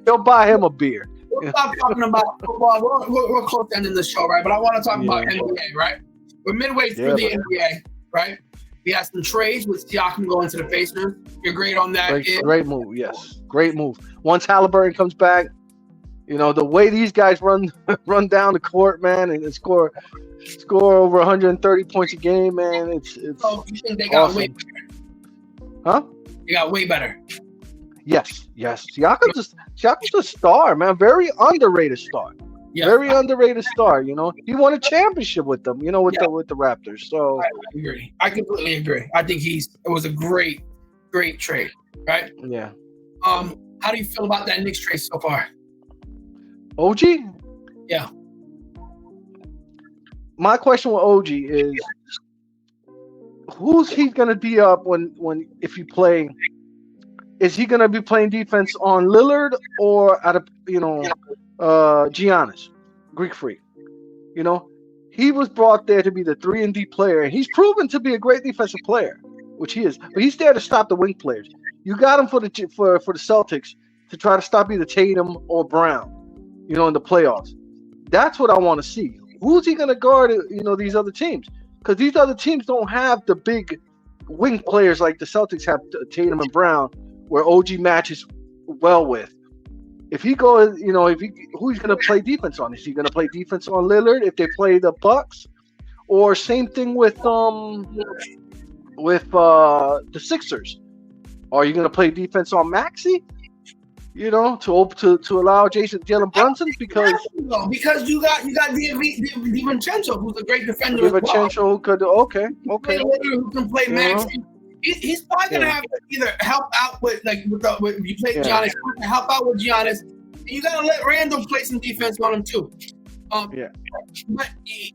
he'll buy him a beer. We'll stop talking about football. We're close to ending the show, right? But I want to talk about NBA, right? We're midway through the NBA, right? We had some trades with Siakam going to the Pacers. You're great on that. Great move, yes. Great move. Once Halliburton comes back, you know, the way these guys run down the court, man, and score over 130 points a game, man, it's so you think they got awesome. way better? Huh? They got way better. Yes. Siakam's a star, man. Very underrated star. Yeah. Very underrated star. You know, he won a championship with them. You know, with the Raptors. So I agree. I completely agree. I think it was a great trade, right? Yeah. How do you feel about that Knicks trade so far? OG? Yeah. My question with OG is, who's he gonna be up if you play? Is he gonna be playing defense on Lillard or Giannis, Greek Freak? You know, he was brought there to be the 3-and-D player, and he's proven to be a great defensive player, which he is. But he's there to stop the wing players. You got him for the Celtics to try to stop either Tatum or Brown, you know, in the playoffs. That's what I want to see. Who's he going to guard, you know, these other teams? Because these other teams don't have the big wing players like the Celtics have, Tatum and Brown, where OG matches well with. If he goes, you know, who's going to play defense on? Is he going to play defense on Lillard if they play the Bucks? Or same thing with the Sixers. Are you going to play defense on Maxey? You know, to allow Jalen Brunson because you got DiVincenzo, who's a great defender. DiVincenzo who could who can play Maxey. He's probably gonna have to either help out with you play Giannis, help out with Giannis, and you gotta let Randall play some defense on him too. But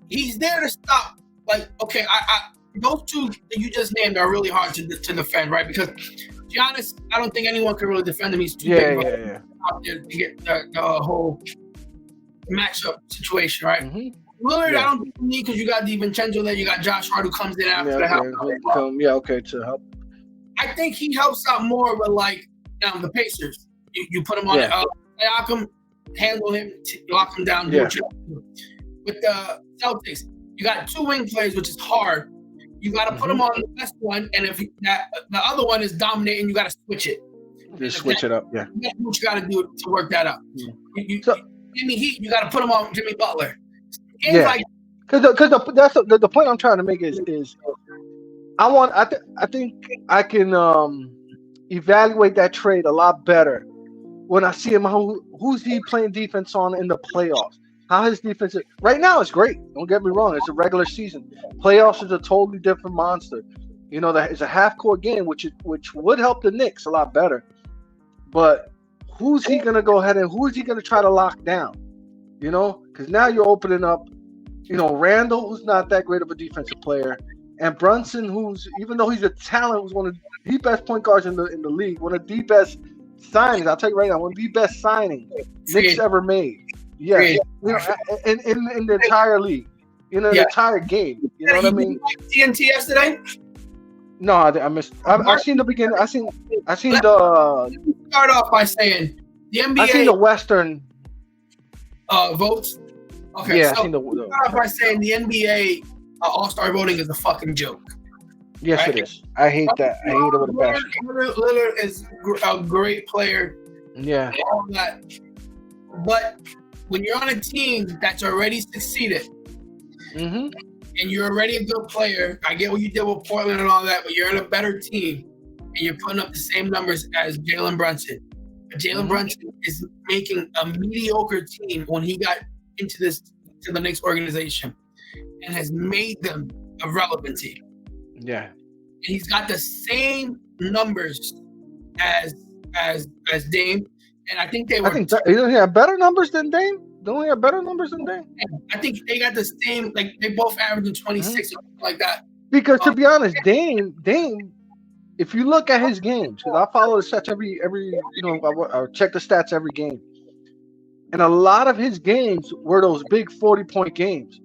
he's there to stop. Like, okay, I those two that you just named are really hard to defend, right? Because Giannis, I don't think anyone can really defend him. He's too big out there to get the whole matchup situation, right? Mm-hmm. Lillard, I don't think you need because you got DiVincenzo there. You got Josh Hart who comes in after to help. To help. I think he helps out more with the Pacers. You put him on Siakam, handle him, lock him down. With the Celtics, you got two wing players, which is hard. You got to put him on the best one, and if the other one is dominating, you got to switch it. Just switch it up, yeah. That's what you got to do to work that up. You Jimmy Heat, you got to put him on Jimmy Butler. Because that's the point I'm trying to make is I think I can evaluate that trade a lot better when I see him. Who's he playing defense on in the playoffs? How his defense is right now is great. Don't get me wrong; it's a regular season. Playoffs is a totally different monster. You know, that is a half-court game, which would help the Knicks a lot better. But who's he gonna go ahead and who is he gonna try to lock down? You know, because now you're opening up, you know, Randall, who's not that great of a defensive player, and Brunson, who's, even though he's a talent, was one of the best point guards in the league, one of the best signings. I'll tell you right now, one of the best signings Knicks ever made. Yeah, you know, in the entire league, in the entire game. You know what I mean? TNT yesterday? No, I missed. I've seen the beginning. I seen the. Start off by saying the NBA. I seen the Western. Votes. Okay, yeah, so I seen the. Start off by saying the NBA All-Star voting is a fucking joke. Yes, right? It is. I hate that. I hate it with a passion. Lillard is a great player. Yeah. All that, but when you're on a team that's already succeeded, and you're already a good player, I get what you did with Portland and all that, but you're in a better team, and you're putting up the same numbers as Jalen Brunson. Jalen Brunson is making a mediocre team when he got to the Knicks organization, and has made them a relevant team. Yeah, and he's got the same numbers as Dame, and I think they were. I think he have better numbers than Dame. Don't he have better numbers than Dame? I think they got the same. Like they both averaging 26 or something like that. Because to be honest, Dame if you look at his games, because I follow the stats every I check the stats every game, and a lot of his games were those big 40-point games.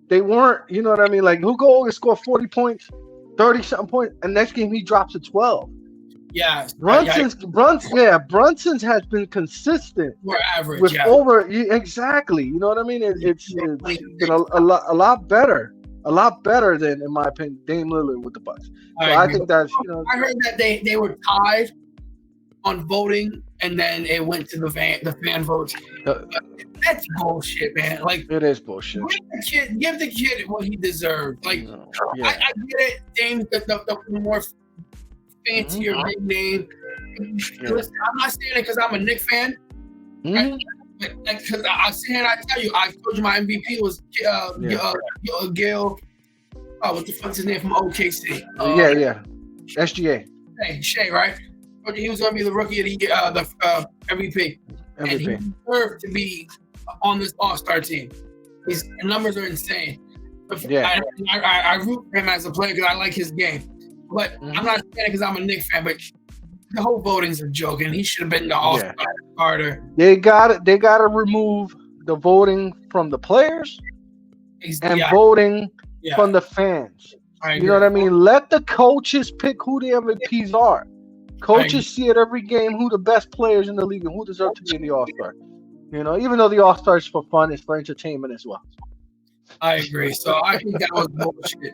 They weren't, you know what I mean? Like, he'll go and score 40 points, 30 something points, and next game he drops to 12. Yeah, Brunson's has been consistent. More average, with exactly. You know what I mean? It's been a lot better than, in my opinion, Dame Lillard with the Bucks. So I think that's, I heard that they were tied on voting, and then it went to the fan votes. That's bullshit, man. Like, it is bullshit. Give the kid what he deserves. Like, I get it. Dame's the more fancier big name. Listen, I'm not saying it because I'm a Knicks fan. Because I tell you, I told you my MVP was Gil. Oh, what the fuck's his name from OKC? SGA. Hey, Shea, right? He was going to be the rookie of the MVP. And he deserved to be on this All-Star team. His numbers are insane. I root for him as a player because I like his game. But I'm not saying it because I'm a Knicks fan, but the whole voting's a joke, and he should have been the All-Star starter. They got to remove the voting from the players and voting from the fans. You know what I mean? Let the coaches pick who the MVPs are. Coaches see it every game who the best players in the league and who deserve to be in the All-Star. You know, even though the All-Star is for fun, it's for entertainment as well. I agree. So I think that was bullshit.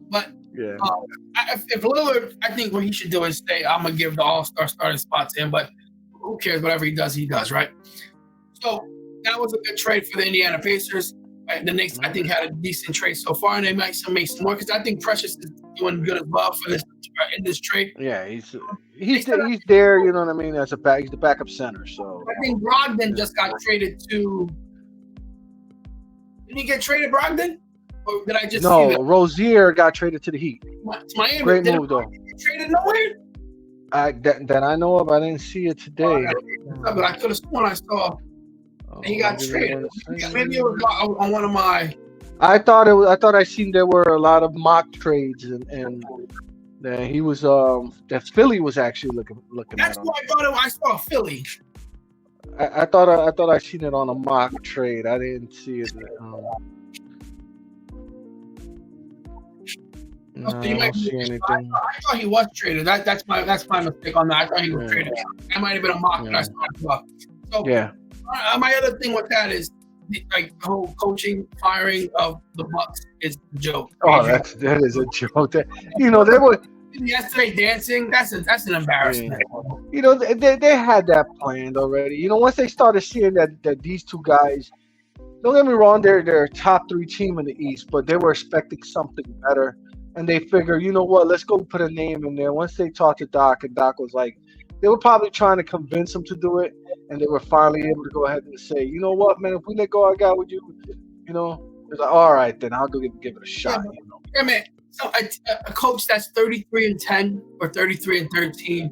But if Lillard, I think what he should do is say, I'm going to give the All-Star starting spot to him, but who cares? Whatever he does, right? So that was a good trade for the Indiana Pacers. The Knicks, I think, had a decent trade so far, and they might make some more because I think Precious is doing good as well for this in this trade. Yeah, he's there. You know what I mean? As he's the backup center. So I think Brogdon just got traded to. Did he get traded, Brogdon? Or did I just see that? Rozier got traded to the Heat. To Miami. Great move, though. Traded nowhere. That I know of, I didn't see it today. But I could have sworn I saw. He got traded. Maybe it was on one of my. I thought I seen there were a lot of mock trades and that he was that Philly was actually looking That's at him. Why I saw Philly. I thought I seen it on a mock trade. I didn't see it. No, I don't see anything. I thought he was traded. That's my mistake on that. I thought he was traded. That might have been a mock that I saw as well. So my other thing with that is like the whole coaching firing of the Bucks is a joke. Oh, that is a joke. They were yesterday dancing. That's an embarrassment. They had that planned already. Once they started seeing that these two guys, don't get me wrong, they're top 3 team in the East, but they were expecting something better, and they figure, you know what, let's go put a name in there. Once they talked to Doc, and Doc was like, they were probably trying to convince him to do it, and they were finally able to go ahead and say, you know what, man, if we let go our guy with you, it's like, all right, then I'll go give it a shot. Yeah, man. So a coach that's 33-10 or 33-13,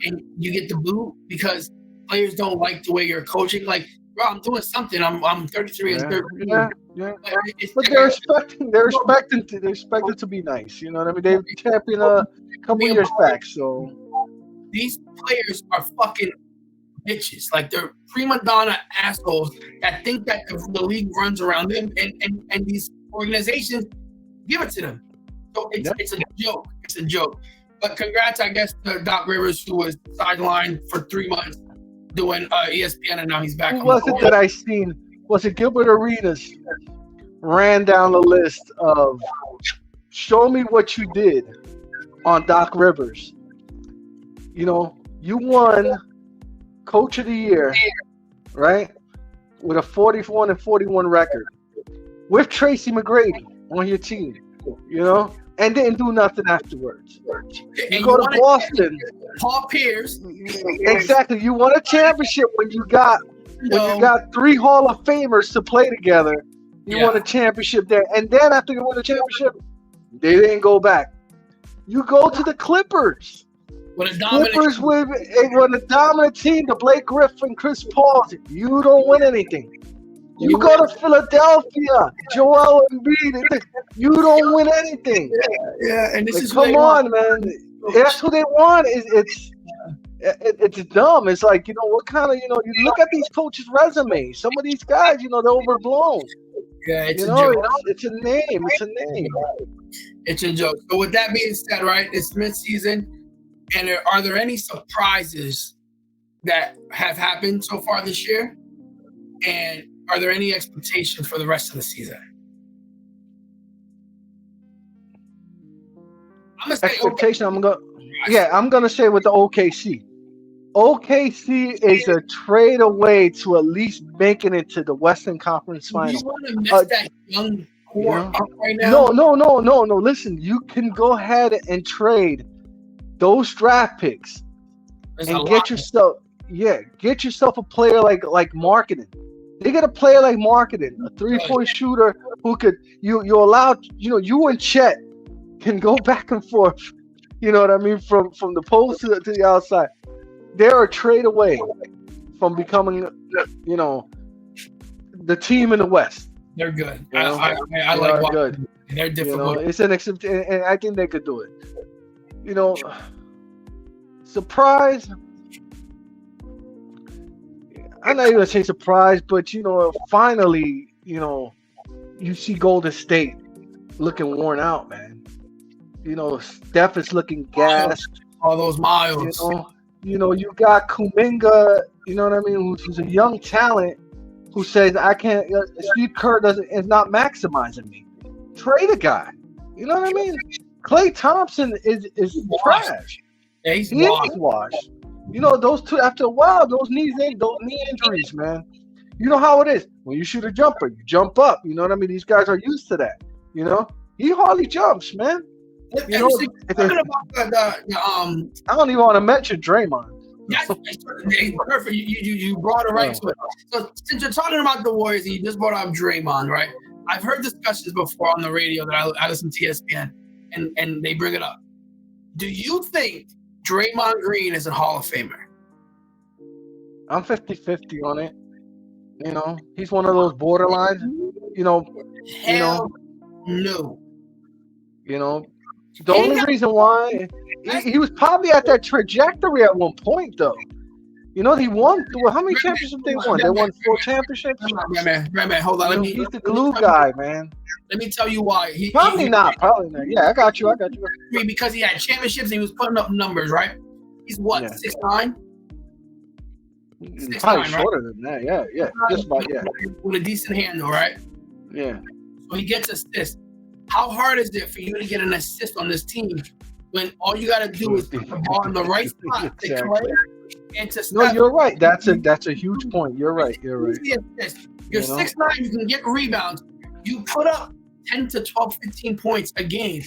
and you get the boot because players don't like the way you're coaching. Like, bro, I'm doing something. I'm 33-13. Yeah. But they're expecting to be nice. You know what I mean? They've championed a couple years back. So these players are fucking bitches. Like, they're prima donna assholes that think that the league runs around them, and these organizations give it to them. So it's a joke. It's a joke. But congrats, I guess, to Doc Rivers, who was sidelined for 3 months doing ESPN, and now he's back. Who was it that I seen? Was it Gilbert Arenas ran down the list of show me what you did on Doc Rivers? You won Coach of the Year, right? With a 41-41 record with Tracy McGrady on your team, and didn't do nothing afterwards. You go to Boston. Paul Pierce. Exactly. You won a championship when you got 3 Hall of Famers to play together. You won a championship there. And then after you won the championship, they didn't go back. You go to the Clippers. Clippers with a dominant team, the Blake Griffin, Chris Paul. You don't win anything. You go to Philadelphia, Joel Embiid. You don't win anything. Yeah, and this is come on, man. That's who they want. It's dumb. It's like, what kind of, you look at these coaches' resumes. Some of these guys, they're overblown. Yeah, it's a joke. It's a name. It's a name. It's a joke. So with that being said, right, it's midseason, and are there any surprises that have happened so far this year? And are there any expectations for the rest of the season? Expectation. I'm gonna say with the OKC. OKC is a trade away to at least making it to the Western Conference Final. You want to miss that young core right now? No. Listen, you can go ahead and trade those draft picks and get yourself a player like Marketing. They get a player like Marketing, a 3-point shooter who could you allow you and Chet can go back and forth. You know what I mean, from the post to the outside. They're a trade away from becoming, the team in the West. They're good. I like good. They're difficult. It's an and I think they could do it. Surprise. I'm not even gonna say surprise, but finally, you see Golden State looking worn out, man. Steph is looking gassed. All those miles. You got Kuminga, you know what I mean, who's a young talent who says, I can't, Steve Kerr is not maximizing me. Trade a guy. You know what I mean? Klay Thompson is trash. Yeah, he's washed. Those two, after a while, those knee injuries, man. You know how it is. When you shoot a jumper, you jump up. You know what I mean? These guys are used to that. He hardly jumps, man. Talking about I don't even want to mention Draymond. That's perfect. You brought it right to it. So since you're talking about the Warriors and you just brought up Draymond, right? I've heard discussions before on the radio that I listen to ESPN, and they bring it up. Do you think Draymond Green is a Hall of Famer? I'm 50-50 on it. He's one of those borderlines. Hell no. The only reason why he was probably at that trajectory at one point, though. He won. How many championships they won? They won 4 championships. Man, hold on. He's the glue guy, man. Let me tell you why. Probably not. Yeah, I got you. Because he had championships and he was putting up numbers, right? He's what, 6'9"? Probably shorter than that. Yeah. Just about, yeah. With a decent handle, right? Yeah. So he gets assists. How hard is it for you to get an assist on this team when all you got to do is put the ball in the right spot and to step? No, you're right. That's a huge point. You're right. You're 6'9", you can get rebounds. You put up 10 to 12, 15 points a game,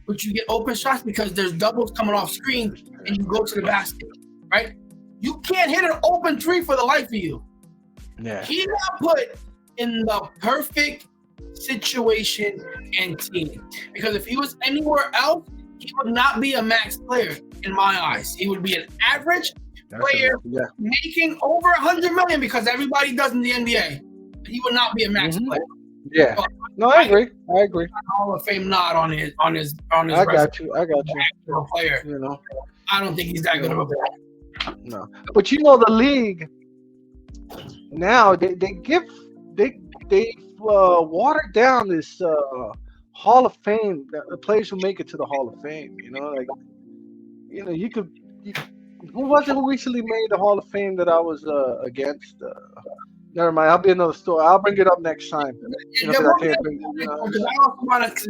but you get open shots because there's doubles coming off screen and you go to the basket, right? You can't hit an open three for the life of you. Yeah. He got put in the perfect situation and team, because if he was anywhere else, he would not be a max player in my eyes. He would be an average player making over $100 million because everybody does in the NBA. But he would not be a max player. Yeah. So, no, I agree. Hall of Fame nod on his. I got you. Player. I don't think he's that good of a player. No, but the league now they watered down this Hall of Fame, the players who make it to the Hall of Fame. Who was it who recently made the Hall of Fame that I was against? Never mind. I'll be another story. I'll bring it up next time. Because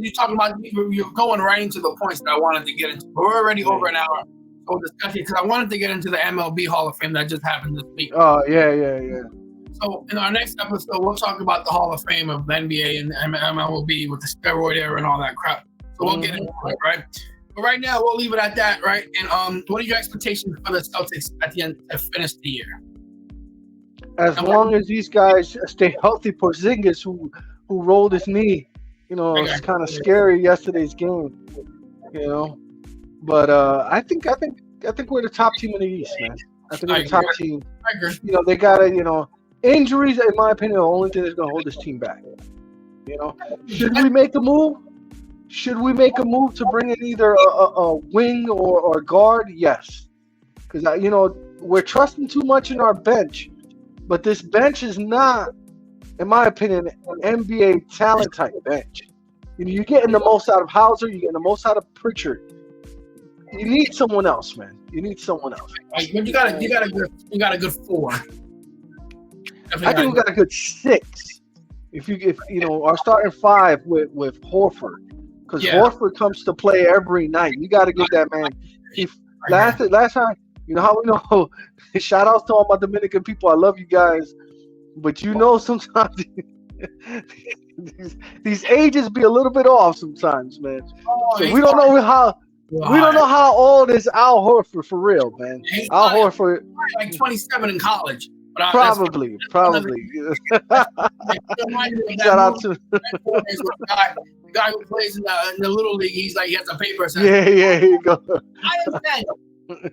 you're talking about, you're going right into the points that I wanted to get into. We're already over an hour. So discussing, because I wanted to get into the MLB Hall of Fame that just happened this week. Oh yeah. So in our next episode, we'll talk about the Hall of Fame of the NBA and the MLB with the steroid era and all that crap. So we'll get into it, right? But right now, we'll leave it at that, right? And what are your expectations for the Celtics at the end to finish the year? As long as these guys stay healthy, Porzingis, who rolled his knee, it's kind of scary yesterday's game, But I think we're the top team in the East, man. I think we're the top team. I agree. They gotta, injuries, in my opinion, are the only thing that's gonna hold this team back. Should we make a move? Should we make a move to bring in either a wing or guard? Yes, because we're trusting too much in our bench, but this bench is not, in my opinion, an NBA talent type bench. You're getting the most out of Hauser. You're getting the most out of Pritchard. You need someone else, man. You need someone else. But you got a good 4. I think we got a good 6. If our starting 5 with Horford, because Horford comes to play every night. You got to give that man. Last time, you know how we know. Shout outs to all my Dominican people. I love you guys, but sometimes these ages be a little bit off sometimes, man. So we don't know how old is Al Horford for real, man. Al Horford, like 27 in college. Probably. Shout out to the guy who plays in the Little League. He has a paper. Yeah, here you go. I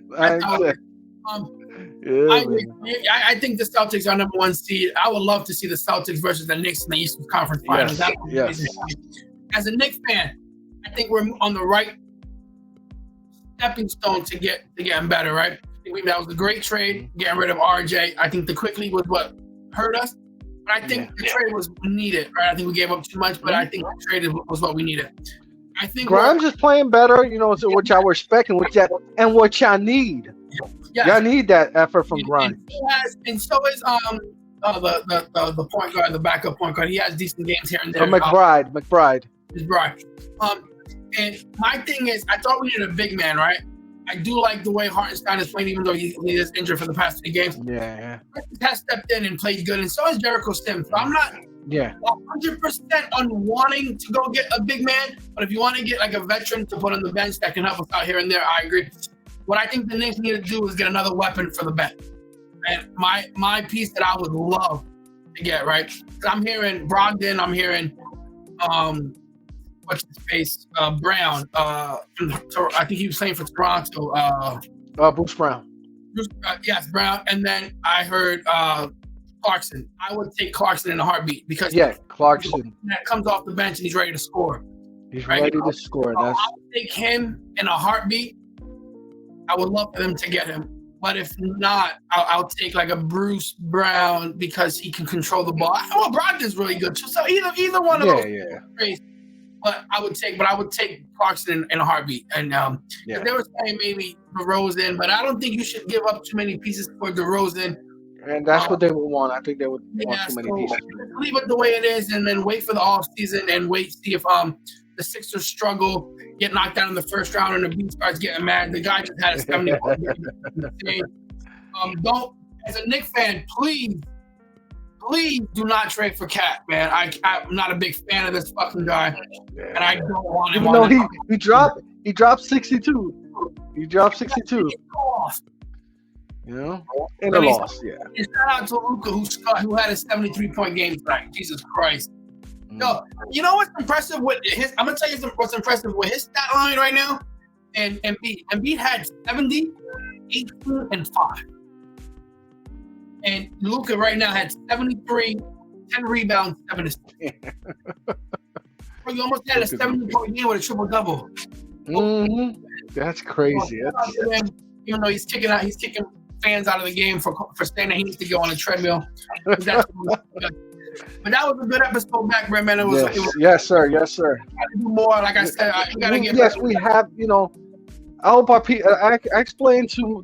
think the Celtics are number 1 seed. I would love to see the Celtics versus the Knicks in the Eastern Conference Finals. Yes. As a Knicks fan, I think we're on the right stepping stone to getting better, right? I think that was a great trade, getting rid of RJ. I think the quickly was what hurt us, but I think the trade was needed, right? I think we gave up too much, but I think the trade was what we needed. I think Grimes is playing better, which I respect and which y'all need. Yes. Y'all need that effort from Grimes. And so is the point guard, the backup point guard. He has decent games here and there. McBride. And my thing is, I thought we needed a big man, right? I do like the way Hartenstein is playing, even though he is injured for the past 3 games. Yeah. He has stepped in and played good, and so has Jericho Sims. So I'm not 100% on wanting to go get a big man, but if you want to get like a veteran to put on the bench that can help us out here and there, I agree. What I think the Knicks need to do is get another weapon for the bench. And my piece that I would love to get, right? I'm hearing Brogdon, I'm hearing what's his face? Brown. I think he was playing for Toronto. Bruce Brown. Yes, Brown. And then I heard Clarkson. I would take Clarkson in a heartbeat because Clarkson that comes off the bench and he's ready to score. He's ready to score. I would take him in a heartbeat. I would love for them to get him. But if not, I'll take like a Bruce Brown because he can control the ball. Well, Brogdon's really good too. So either one of those. Yeah. But I would take Clarkson in a heartbeat. And they were saying maybe DeRozan, but I don't think you should give up too many pieces for DeRozan. And that's what they would want. I think they would want too many pieces. Leave it the way it is, and then wait for the off season and see if the Sixers struggle, get knocked out in the first round, and the beat starts getting mad. The guy just had a 70-point game. Don't, as a Knicks fan, please do not trade for Cat, man. I'm not a big fan of this fucking guy, and I don't want him. No, he dropped 62. He dropped 62. In a loss, yeah. And shout out to Luka who had a 73-point game tonight. Jesus Christ. No, you know what's impressive with his? I'm gonna tell you what's impressive with his stat line right now. And Embiid had 70, 18, and 5. And Luka right now had 73, 10 rebounds, 7 assists. You almost had a 70-point game with a triple-double. Mm-hmm. That's crazy. Even though he's kicking fans out of the game for saying that he needs to go on a treadmill. But that was a good episode back, man. It was yes, sir. Gotta do more. Like I said, I gotta get. Yes, we have. I hope I explained to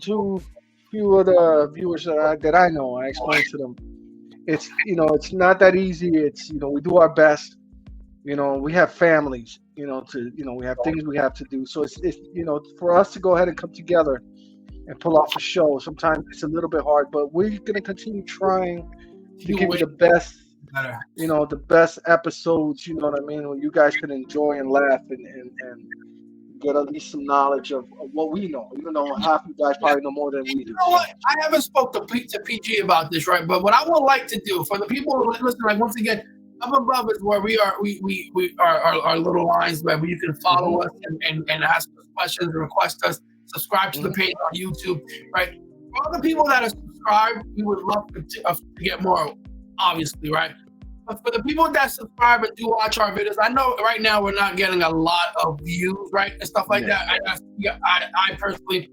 few of the viewers that I know. I explained to them. It's it's not that easy. It's we do our best. We have families. We have things we have to do. So it's for us to go ahead and come together and pull off a show. Sometimes it's a little bit hard, but we're gonna continue trying to give you the best. The best episodes, you know what I mean, where you guys can enjoy and laugh and get at least some knowledge of what we know, even though half you guys probably know more than we do. You know what? I haven't spoke to PG about this, right? But what I would like to do for the people who listen, like once again, up above is where we are our little lines where you can follow us and ask us questions, request us, subscribe to the page on YouTube, right? For all the people that are subscribed, we would love to get more. Obviously, right? But for the people that subscribe and do watch our videos, I know right now we're not getting a lot of views, right, and stuff like that. I personally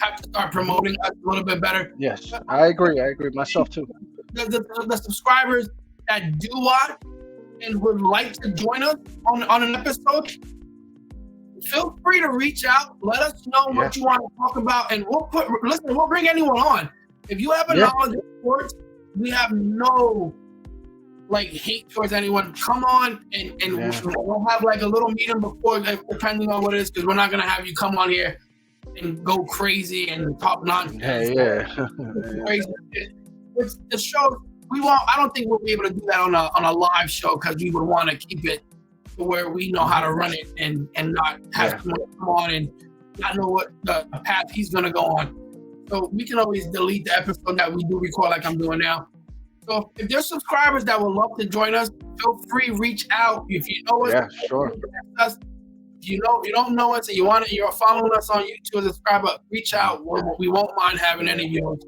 have to start promoting us a little bit better. Yes, I agree. I agree myself too. The subscribers that do watch and would like to join us on an episode, feel free to reach out. Let us know what you want to talk about, and we'll bring anyone on. If you have a knowledge of sports, we have no hate towards anyone. Come on and we'll have a little meeting before, depending on what it is, because we're not gonna have you come on here and go crazy and talk nonsense. Crazy. It's the show. I don't think we'll be able to do that on a live show, because we would want to keep it to where we know how to run it and not have someone come on and not know what the path he's gonna go on. So we can always delete the episode that we do record, like I'm doing now. So if there's subscribers that would love to join us, feel free, reach out. If you know us, if you don't know us and you're following us on YouTube as a subscriber, reach out. We won't mind having any of you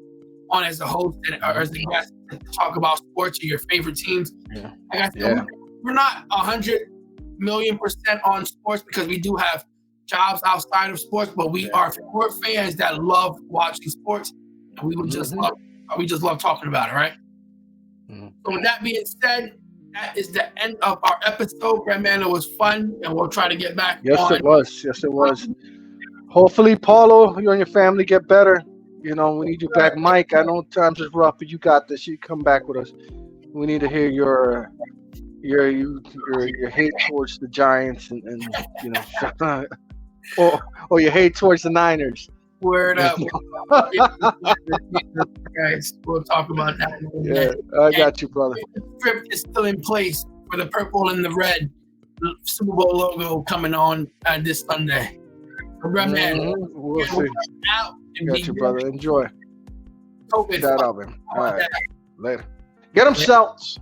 on as a host or as a guest to talk about sports or your favorite teams. Like I said, we're not 100 million% on sports, because we do have jobs outside of sports, but we are sport fans that love watching sports, and we just love talking about it, right? So with that being said, that is the end of our episode. Man, it was fun, and we'll try to get back. Yes, it was. Hopefully, Paulo, you and your family get better. We need you back. Mike, I know times is rough, but you got this. You come back with us. We need to hear your hate towards the Giants and or your hate towards the Niners. Word up. Guys, we'll talk about that. I got you, brother. The script is still in place for the purple and the red Super Bowl logo coming on this Sunday. Man, we'll see. Got you, brother. Enjoy. COVID. Shout out, man. All right. Later. Get them Celts.